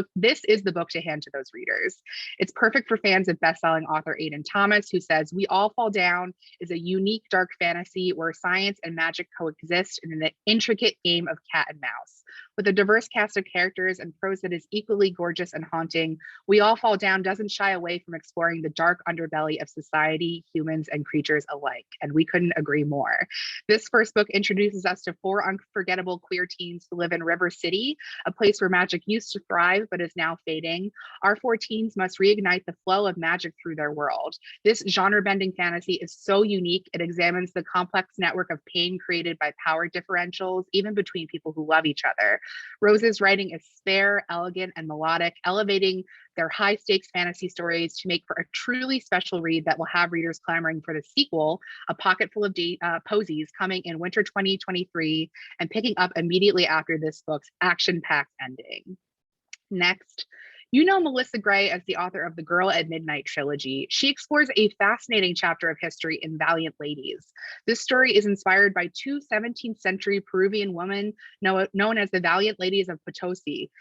is the book to hand to those readers. It's perfect for fans of bestselling author Aidan Thomas, who says We All Fall Down is a unique dark fantasy where science and magic coexist in an intricate game of cat and mouse. With a diverse cast of characters and prose that is equally gorgeous and haunting, We All Fall Down doesn't shy away from exploring the dark underbelly of society, humans, and creatures alike, and we couldn't agree more. This first book introduces us to four unforgettable queer teens who live in River City, a place where magic used to thrive but is now fading. Our four teens must reignite the flow of magic through their world. This genre-bending fantasy is so unique, it examines the complex network of pain created by power differentials, even between people who love each other. Rose's writing is spare, elegant, and melodic, elevating their high-stakes fantasy stories to make for a truly special read that will have readers clamoring for the sequel, A Pocket Full of Posies, coming in winter 2023 and picking up immediately after this book's action-packed ending. Next, you know Melissa Gray as the author of the Girl at Midnight trilogy. She explores a fascinating chapter of history in Valiant Ladies. This story is inspired by two 17th century Peruvian women known as the Valiant Ladies of Potosi.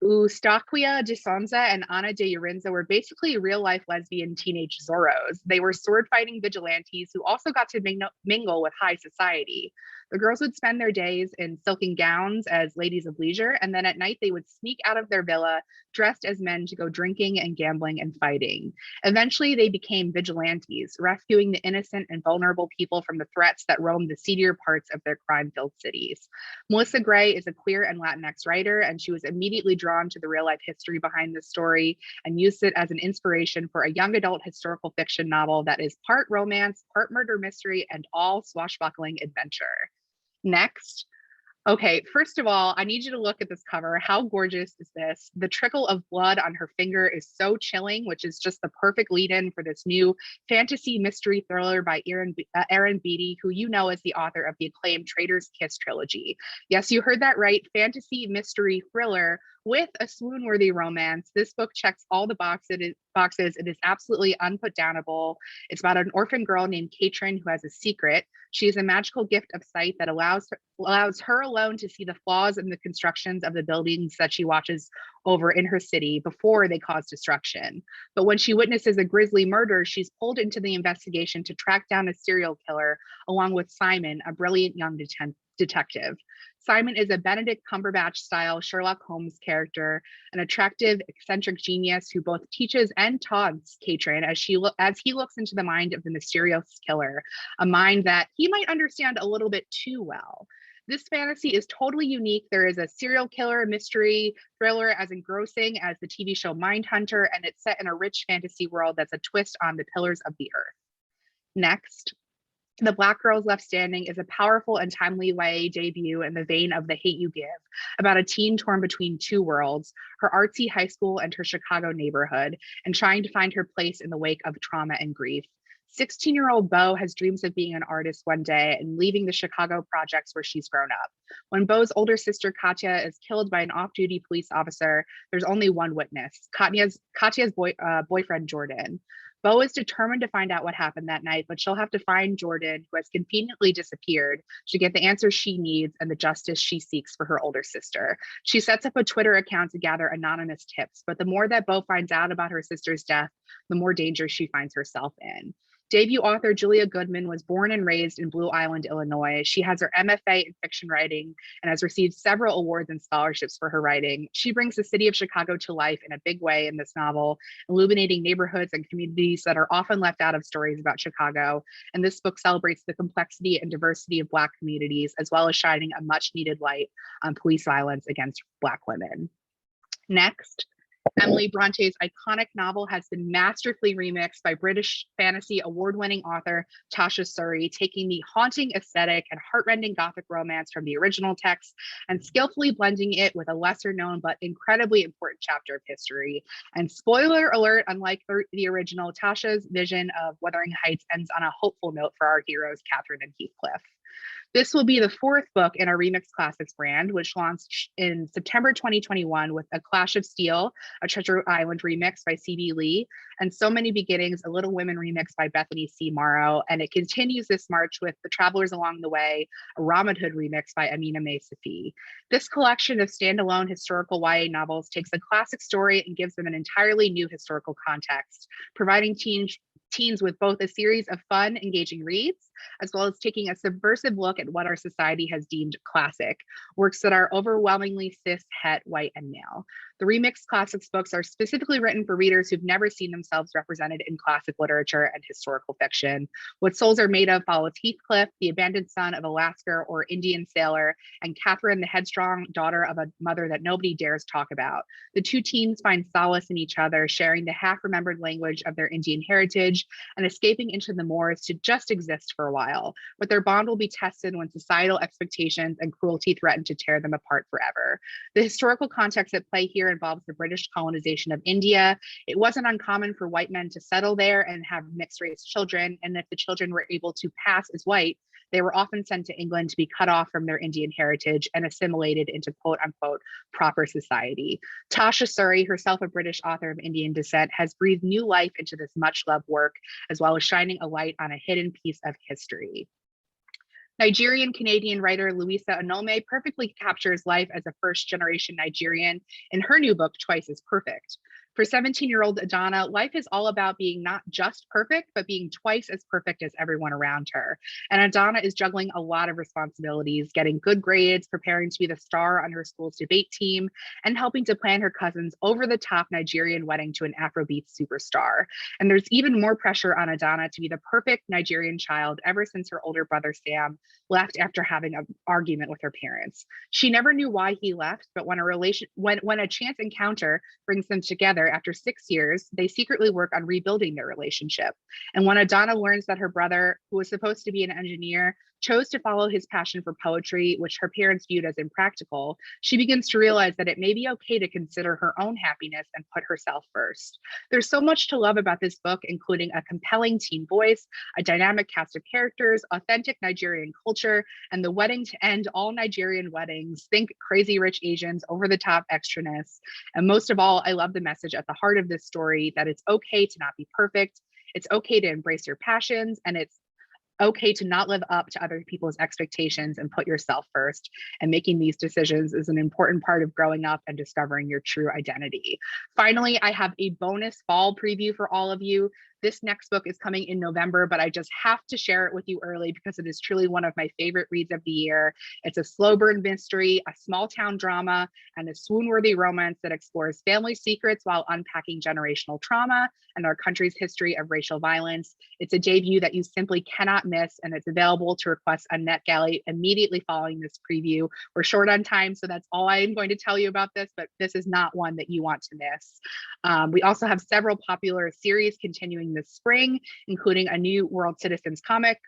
Eustaquia de Sonza and Ana de Urinza were basically real-life lesbian teenage Zorros. They were sword-fighting vigilantes who also got to mingle with high society. The girls would spend their days in silken gowns as ladies of leisure, and then at night they would sneak out of their villa dressed as men to go drinking and gambling and fighting. Eventually, they became vigilantes, rescuing the innocent and vulnerable people from the threats that roamed the seedier parts of their crime-filled cities. Melissa Gray is a queer and Latinx writer, and she was immediately drawn to the real-life history behind this story and used it as an inspiration for a young adult historical fiction novel that is part romance, part murder mystery, and all swashbuckling adventure. Next. Okay, first of all, I need you to look at this cover. How gorgeous is this? The trickle of blood on her finger is so chilling, which is just the perfect lead-in for this new fantasy mystery thriller by Erin Beatty, who you know as the author of the acclaimed Traitor's Kiss trilogy. Yes, you heard that right, fantasy mystery thriller with a swoon-worthy romance. This book checks all the boxes. It is absolutely unputdownable. It's about an orphan girl named Katrin who has a secret. She has a magical gift of sight that allows her alone to see the flaws in the constructions of the buildings that she watches over in her city before they cause destruction. But when she witnesses a grisly murder, she's pulled into the investigation to track down a serial killer along with Simon, a brilliant young detective. Simon is a Benedict Cumberbatch-style Sherlock Holmes character, an attractive, eccentric genius who both teaches and taunts Katrin as he looks into the mind of the mysterious killer, a mind that he might understand a little bit too well. This fantasy is totally unique. There is a serial killer mystery thriller as engrossing as the TV show Mindhunter, and it's set in a rich fantasy world that's a twist on the Pillars of the Earth. Next. The Black Girls Left Standing is a powerful and timely YA debut in the vein of The Hate U Give, about a teen torn between two worlds, her artsy high school and her Chicago neighborhood, and trying to find her place in the wake of trauma and grief. 16-year-old Beau has dreams of being an artist one day and leaving the Chicago projects where she's grown up. When Beau's older sister Katya is killed by an off-duty police officer, there's only one witness, Katya's boyfriend Jordan. Beau is determined to find out what happened that night, but she'll have to find Jordan, who has conveniently disappeared, to get the answers she needs and the justice she seeks for her older sister. She sets up a Twitter account to gather anonymous tips, but the more that Beau finds out about her sister's death, the more danger she finds herself in. Debut author Julia Goodman was born and raised in Blue Island, Illinois. She has her MFA in fiction writing and has received several awards and scholarships for her writing. She brings the city of Chicago to life in a big way in this novel, illuminating neighborhoods and communities that are often left out of stories about Chicago. And this book celebrates the complexity and diversity of Black communities, as well as shining a much needed light on police violence against Black women. Next. Emily Bronte's iconic novel has been masterfully remixed by British fantasy award-winning author Tasha Suri, taking the haunting aesthetic and heartrending Gothic romance from the original text and skillfully blending it with a lesser-known but incredibly important chapter of history. And spoiler alert, unlike the original, Tasha's vision of Wuthering Heights ends on a hopeful note for our heroes, Catherine and Heathcliff. This will be the fourth book in our Remix Classics brand, which launched in September 2021 with A Clash of Steel, a Treasure Island remix by C.B. Lee, and So Many Beginnings, a Little Women remix by Bethany C. Morrow. And it continues this march with The Travelers Along the Way, a Robin Hood remix by Amina May Safi. This collection of standalone historical YA novels takes a classic story and gives them an entirely new historical context, providing teens with both a series of fun, engaging reads, as well as taking a subversive look at what our society has deemed classic, works that are overwhelmingly cis, het, white, and male. The remixed classics books are specifically written for readers who've never seen themselves represented in classic literature and historical fiction. What Souls Are Made Of follows Heathcliff, the abandoned son of a Lascar or Indian sailor, and Catherine, the headstrong daughter of a mother that nobody dares talk about. The two teens find solace in each other, sharing the half-remembered language of their Indian heritage and escaping into the moors to just exist for a while. But their bond will be tested when societal expectations and cruelty threaten to tear them apart forever. The historical context at play here involves the British colonization of India. It wasn't uncommon for white men to settle there and have mixed race children, and if the children were able to pass as white, they were often sent to England to be cut off from their Indian heritage and assimilated into quote unquote proper society. Tasha Suri, herself a British author of Indian descent, has breathed new life into this much loved work, as well as shining a light on a hidden piece of history. Nigerian-Canadian writer Louisa Onome perfectly captures life as a first-generation Nigerian in her new book, Twice as Perfect. For 17-year-old Adana, life is all about being not just perfect, but being twice as perfect as everyone around her. And Adana is juggling a lot of responsibilities, getting good grades, preparing to be the star on her school's debate team, and helping to plan her cousin's over-the-top Nigerian wedding to an Afrobeat superstar. And there's even more pressure on Adana to be the perfect Nigerian child ever since her older brother Sam left after having an argument with her parents. She never knew why he left, but when a chance encounter brings them together after 6 years, they secretly work on rebuilding their relationship. And when Adana learns that her brother, who was supposed to be an engineer, chose to follow his passion for poetry, which her parents viewed as impractical, she begins to realize that it may be okay to consider her own happiness and put herself first. There's so much to love about this book, including a compelling teen voice, a dynamic cast of characters, authentic Nigerian culture, and the wedding to end all Nigerian weddings. Think Crazy Rich Asians, over-the-top extraness. And most of all, I love the message at the heart of this story that it's okay to not be perfect. It's okay to embrace your passions, and it's okay to not live up to other people's expectations and put yourself first. And making these decisions is an important part of growing up and discovering your true identity. Finally, I have a bonus fall preview for all of you. This next book is coming in November, but I just have to share it with you early because it is truly one of my favorite reads of the year. It's a slow burn mystery, a small town drama, and a swoon-worthy romance that explores family secrets while unpacking generational trauma and our country's history of racial violence. It's a debut that you simply cannot miss, and it's available to request on NetGalley immediately following this preview. We're short on time, so that's all I'm going to tell you about this, but this is not one that you want to miss. We also have several popular series continuing this spring, including a new World Citizens comic,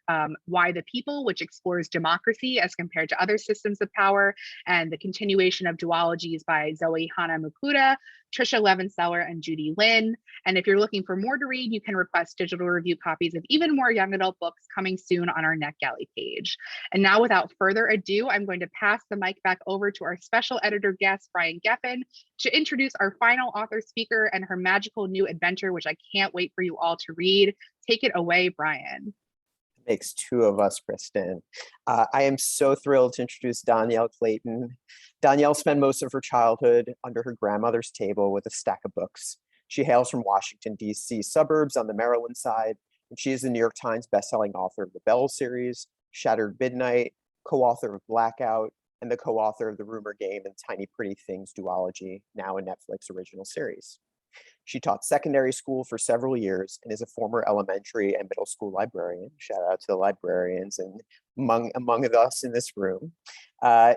Why the People, which explores democracy as compared to other systems of power, and the continuation of duologies by Zoe Hana-Mukuda, Trisha Levenseller, and Judy Lynn. And if you're looking for more to read, you can request digital review copies of even more young adult books coming soon on our NetGalley page. And now, without further ado, I'm going to pass the mic back over to our special editor guest, Brian Geffen, to introduce our final author speaker and her magical new adventure, which I can't wait for you all to read. Take it away, Brian. Makes two of us, Kristen. I am so thrilled to introduce Dhonielle Clayton. Dhonielle spent most of her childhood under her grandmother's table with a stack of books. She hails from Washington, D.C. suburbs on the Maryland side, and she is the New York Times bestselling author of the Bell series, Shattered Midnight, co-author of Blackout, and the co-author of The Rumor Game and Tiny Pretty Things duology, now a Netflix original series. She taught secondary school for several years and is a former elementary and middle school librarian. Shout out to the librarians and among us in this room.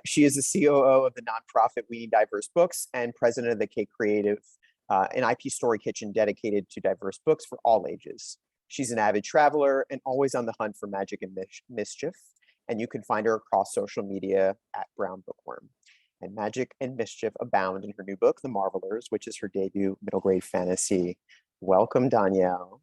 She is the COO of the nonprofit We Need Diverse Books and president of the K Creative, an IP story kitchen dedicated to diverse books for all ages. She's an avid traveler and always on the hunt for magic and mischief. And you can find her across social media at Brown Bookworm. And magic and mischief abound in her new book, The Marvelers, which is her debut middle grade fantasy. Welcome, Dhonielle.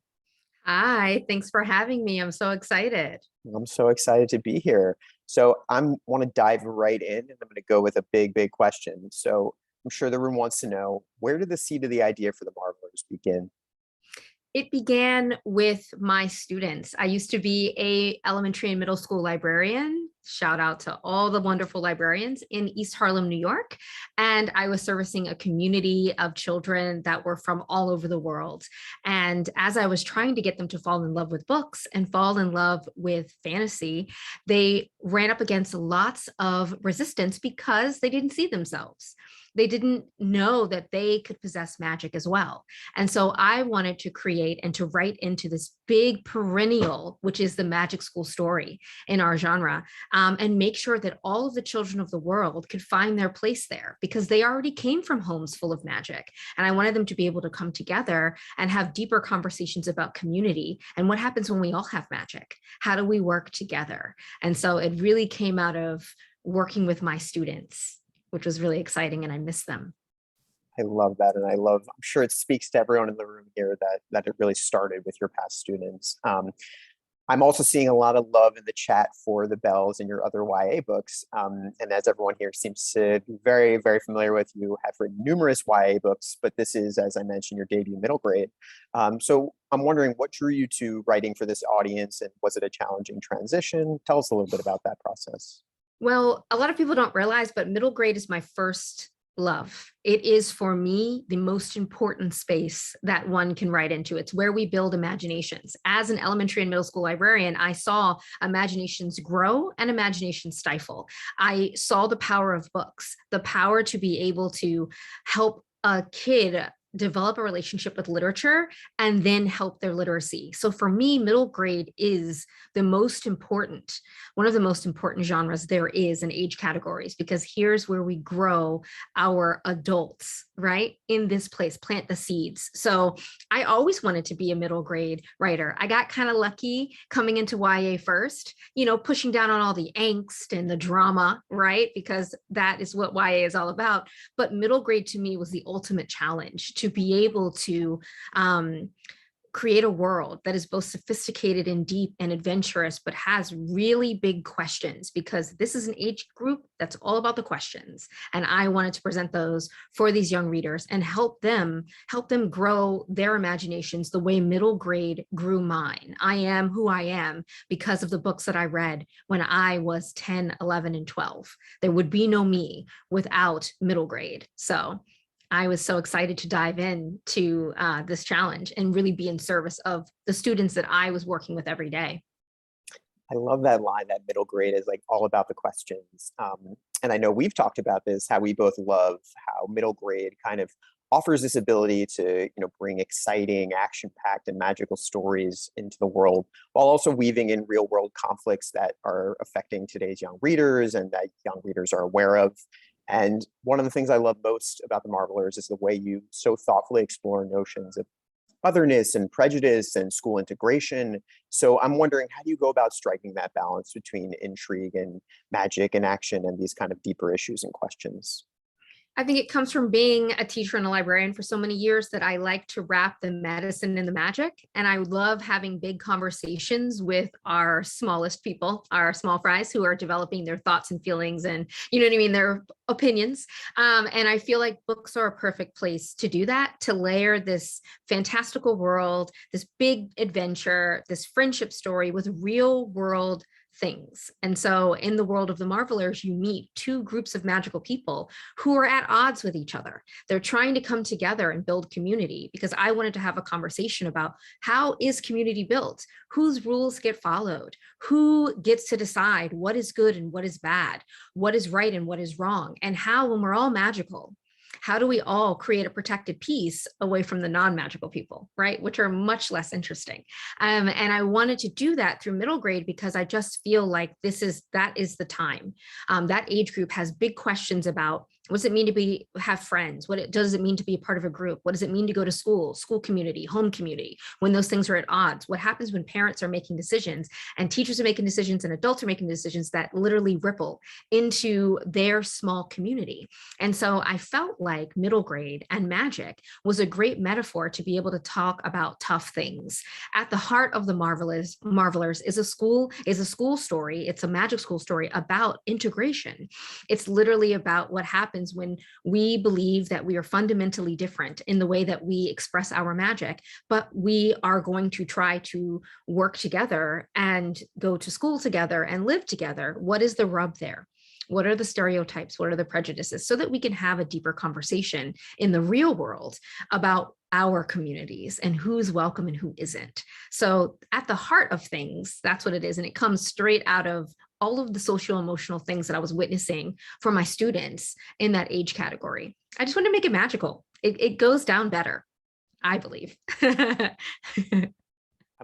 Hi, thanks for having me. I'm so excited. I'm so excited to be here. So I want to dive right in, and I'm going to go with a big question. So I'm sure the room wants to know, where did the seed of the idea for The Marvelers begin? It began with my students. I used to be a elementary and middle school librarian. Shout out to all the wonderful librarians in East Harlem, New York. And I was servicing a community of children that were from all over the world. And as I was trying to get them to fall in love with books and fall in love with fantasy, they ran up against lots of resistance because they didn't see themselves. They didn't know that they could possess magic as well. And so I wanted to create and to write into this big perennial, which is the magic school story in our genre, and make sure that all of the children of the world could find their place there, because they already came from homes full of magic. And I wanted them to be able to come together and have deeper conversations about community and what happens when we all have magic. How do we work together? And so it really came out of working with my students, which was really exciting, and I miss them. I love that. And I'm sure it speaks to everyone in the room here that it really started with your past students. I'm also seeing a lot of love in the chat for The Bells and your other YA books. And as everyone here seems to be very, very familiar with, you have written numerous YA books, but this is, as I mentioned, your debut middle grade. So I'm wondering what drew you to writing for this audience, and was it a challenging transition? Tell us a little bit about that process. Well, a lot of people don't realize, but middle grade is my first love. It is, for me, the most important space that one can write into. It's where we build imaginations. As an elementary and middle school librarian, I saw imaginations grow and imaginations stifle. I saw the power of books, the power to be able to help a kid develop a relationship with literature and then help their literacy. So for me, middle grade is the most important, one of the most important genres there is in age categories, because here's where we grow our adults, right? In this place, plant the seeds. So I always wanted to be a middle grade writer. I got kind of lucky coming into YA first, pushing down on all the angst and the drama, right? Because that is what YA is all about. But middle grade to me was the ultimate challenge, to be able to create a world that is both sophisticated and deep and adventurous, but has really big questions, because this is an age group that's all about the questions. And I wanted to present those for these young readers and help them grow their imaginations the way middle grade grew mine. I am who I am because of the books that I read when I was 10, 11, and 12. There would be no me without middle grade. So I was so excited to dive into this challenge and really be in service of the students that I was working with every day. I love that line, that middle grade is like all about the questions. And I know we've talked about this, how we both love how middle grade kind of offers this ability to, bring exciting, action-packed and magical stories into the world, while also weaving in real world conflicts that are affecting today's young readers and that young readers are aware of. And one of the things I love most about the Marvelers is the way you so thoughtfully explore notions of otherness and prejudice and school integration. So I'm wondering, how do you go about striking that balance between intrigue and magic and action and these kind of deeper issues and questions? I think it comes from being a teacher and a librarian for so many years that I like to wrap the medicine in the magic. And I love having big conversations with our smallest people, our small fries, who are developing their thoughts and feelings and, their opinions. And I feel like books are a perfect place to do that, to layer this fantastical world, this big adventure, this friendship story with real world things. And so in the world of the Marvelers, you meet two groups of magical people who are at odds with each other. They're trying to come together and build community, because I wanted to have a conversation about how is community built? Whose rules get followed? Who gets to decide what is good and what is bad? What is right and what is wrong? And how, when we're all magical, how do we all create a protected peace away from the non-magical people, right? Which are much less interesting. And I wanted to do that through middle grade, because I just feel like that is the time. That age group has big questions about, what does it mean to have friends? What does it mean to be a part of a group? What does it mean to go to school community, home community, when those things are at odds? What happens when parents are making decisions and teachers are making decisions and adults are making decisions that literally ripple into their small community? And so I felt like middle grade and magic was a great metaphor to be able to talk about tough things. At the heart of the Marvelers is a school story. It's a magic school story about integration. It's literally about what happens when we believe that we are fundamentally different in the way that we express our magic, but we are going to try to work together and go to school together and live together. What is the rub there? What are the stereotypes? What are the prejudices? So that we can have a deeper conversation in the real world about our communities and who's welcome and who isn't. So at the heart of things, that's what it is. And it comes straight out of all of the social emotional things that I was witnessing for my students in that age category. I just want to make it magical. It goes down better, I believe. I'm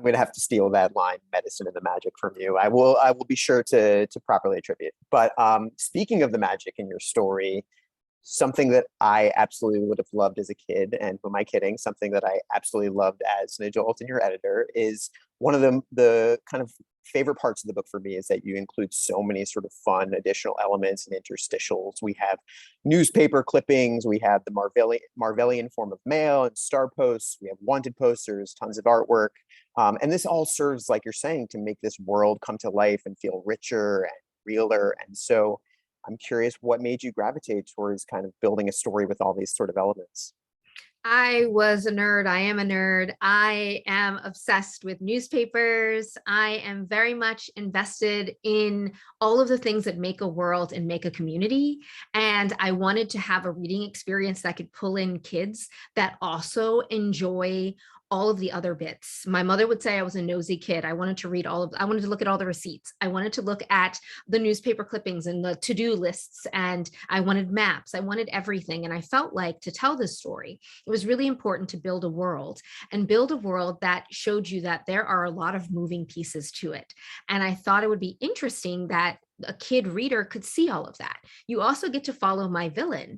going to have to steal that line, medicine and the magic, from you. I will be sure to properly attribute. But speaking of the magic in your story, something that I absolutely would have loved as a kid, and who am I kidding, something that I absolutely loved as an adult and your editor, is one of the kind of favorite parts of the book for me is that you include so many sort of fun additional elements and interstitials. We have newspaper clippings, we have the Marvellian form of mail and star posts, we have wanted posters, tons of artwork. And this all serves, like you're saying, to make this world come to life and feel richer and realer. And so I'm curious, what made you gravitate towards kind of building a story with all these sort of elements? I was a nerd. I am a nerd. I am obsessed with newspapers. I am very much invested in all of the things that make a world and make a community. And I wanted to have a reading experience that could pull in kids that also enjoy all of the other bits. My mother would say I was a nosy kid. I wanted to I wanted to look at all the receipts. I wanted to look at the newspaper clippings and the to-do lists, and I wanted maps. I wanted everything. And I felt like to tell this story, it was really important to build a world that showed you that there are a lot of moving pieces to it. And I thought it would be interesting that a kid reader could see all of that. You also get to follow my villain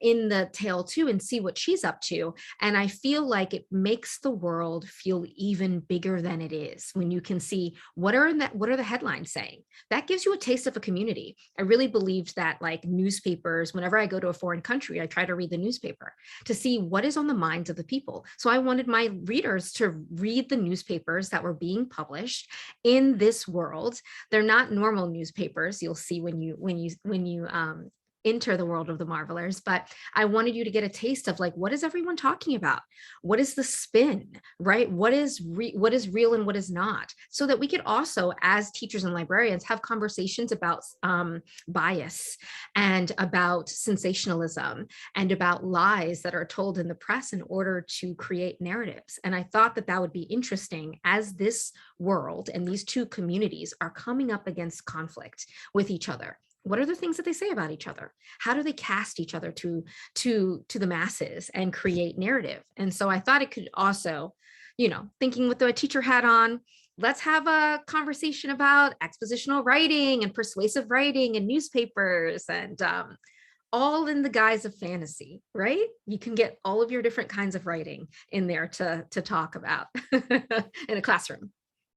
in the tale too and see what she's up to. And I feel like it makes the world feel even bigger than it is when you can see what are the headlines saying. That gives you a taste of a community. I really believed that, like, newspapers, whenever I go to a foreign country, I try to read the newspaper to see what is on the minds of the people. So I wanted my readers to read the newspapers that were being published in this world. They're not normal newspapers you'll see when you enter the world of the Marvelers, but I wanted you to get a taste of, like, what is everyone talking about? What is the spin, right? What is real and what is not? So that we could also, as teachers and librarians, have conversations about bias and about sensationalism and about lies that are told in the press in order to create narratives. And I thought that would be interesting as this world and these two communities are coming up against conflict with each other. What are the things that they say about each other? How do they cast each other to the masses and create narrative? And so I thought it could also, thinking with the teacher hat on, let's have a conversation about expositional writing and persuasive writing and newspapers and all in the guise of fantasy, right? You can get all of your different kinds of writing in there to talk about in a classroom.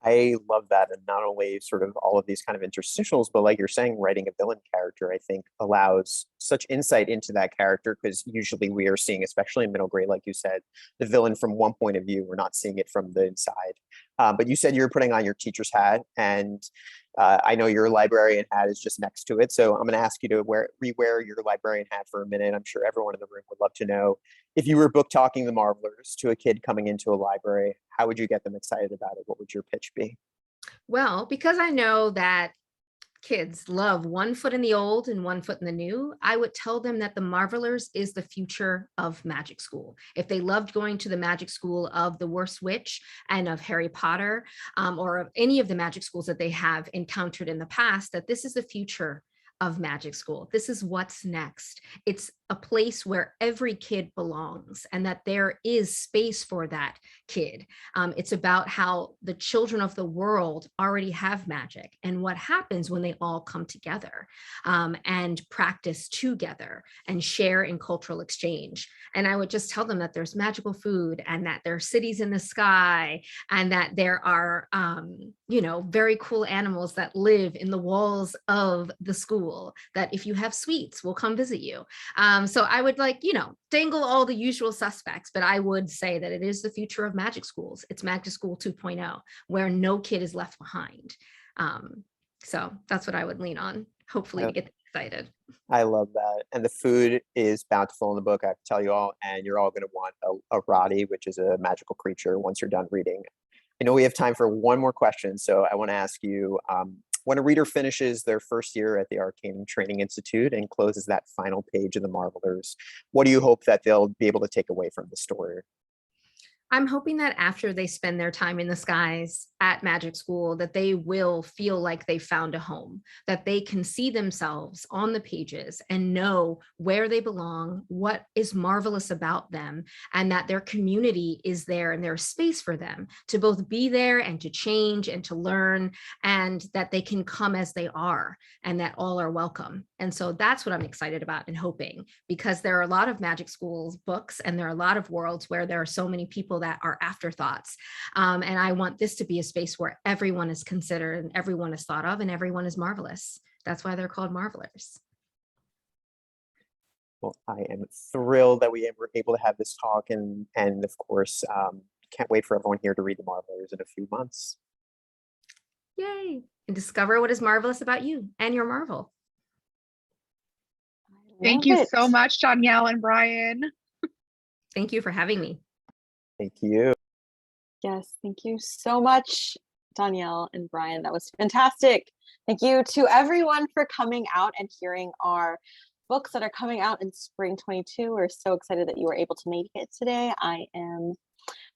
I love that. And not only sort of all of these kind of interstitials, but like you're saying, writing a villain character, I think, allows such insight into that character, because usually we are seeing, especially in middle grade, like you said, the villain from one point of view. We're not seeing it from the inside. But you said you're putting on your teacher's hat, and I know your librarian hat is just next to it. So I'm going to ask you to rewear your librarian hat for a minute. I'm sure everyone in the room would love to know, if you were book talking the Marvelers to a kid coming into a library, how would you get them excited about it? What would your pitch be? Well, because I know that kids love one foot in the old and one foot in the new, I would tell them that the Marvelers is the future of magic school. If they loved going to the magic school of the Worst Witch and of Harry Potter, or of any of the magic schools that they have encountered in the past, that this is the future of magic school. This is what's next. It's a place where every kid belongs and that there is space for that kid. It's about how the children of the world already have magic and what happens when they all come together and practice together and share in cultural exchange. And I would just tell them that there's magical food and that there are cities in the sky and that there are, very cool animals that live in the walls of the school, that if you have sweets, we'll come visit you. So I would dangle all the usual suspects, but I would say that it is the future of magic schools. It's Magic School 2.0, where no kid is left behind. So that's what I would lean on, hopefully, to get them excited. I love that. And the food is bountiful in the book, I have to tell you all, and you're all going to want a Roddy, which is a magical creature, once you're done reading. I know we have time for one more question, so I want to ask you, when a reader finishes their first year at the Arcane Training Institute and closes that final page of the Marvelers, what do you hope that they'll be able to take away from the story? I'm hoping that after they spend their time in the skies at Magic School, that they will feel like they found a home, that they can see themselves on the pages and know where they belong, what is marvelous about them, and that their community is there and there's space for them to both be there and to change and to learn, and that they can come as they are and that all are welcome. And so that's what I'm excited about and hoping, because there are a lot of Magic Schools books and there are a lot of worlds where there are so many people that are afterthoughts. And I want this to be a space where everyone is considered and everyone is thought of and everyone is marvelous. That's why they're called Marvelers. Well, I am thrilled that we were able to have this talk, and of course, can't wait for everyone here to read The Marvelers in a few months. Yay. And discover what is marvelous about you and your Marvel. Thank Love you it. so much, Dhonielle and Brian. Thank you for having me. Thank you. Yes, thank you so much, Dhonielle and Brian. That was fantastic. Thank you to everyone for coming out and hearing our books that are coming out in spring 22. We're so excited that you were able to make it today. I am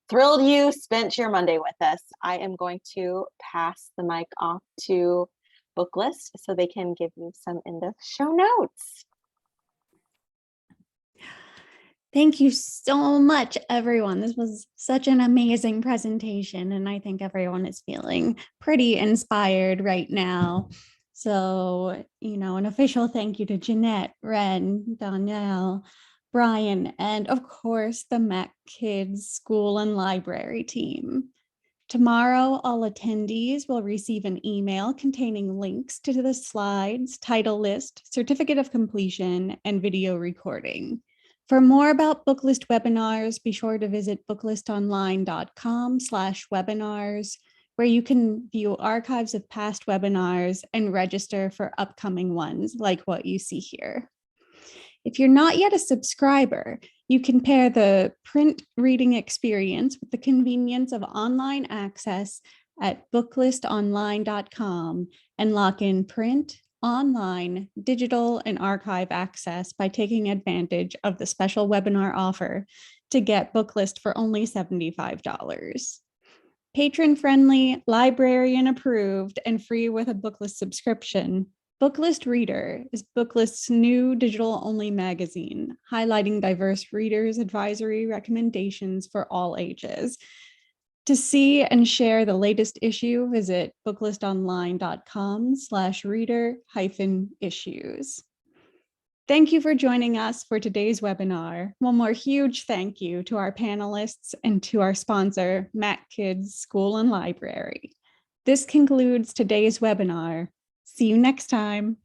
thrilled you spent your Monday with us. I am going to pass the mic off to Booklist so they can give you some in the show notes. Thank you so much, everyone. This was such an amazing presentation, and I think everyone is feeling pretty inspired right now. So, an official thank you to Jeannette, Ren, Dhonielle, Brian, and of course, the MacKids School and Library team. Tomorrow, all attendees will receive an email containing links to the slides, title list, certificate of completion, and video recording. For more about Booklist webinars, be sure to visit booklistonline.com/webinars, where you can view archives of past webinars and register for upcoming ones like what you see here. If you're not yet a subscriber, you can pair the print reading experience with the convenience of online access at booklistonline.com and lock in print, online, digital, and archive access by taking advantage of the special webinar offer to get Booklist for only $75. Patron-friendly, librarian-approved, and free with a Booklist subscription, Booklist Reader is Booklist's new digital-only magazine, highlighting diverse readers' advisory recommendations for all ages. To see and share the latest issue, visit booklistonline.com/reader-issues. Thank you for joining us for today's webinar. One more huge thank you to our panelists and to our sponsor, MacKids School and Library. This concludes today's webinar. See you next time.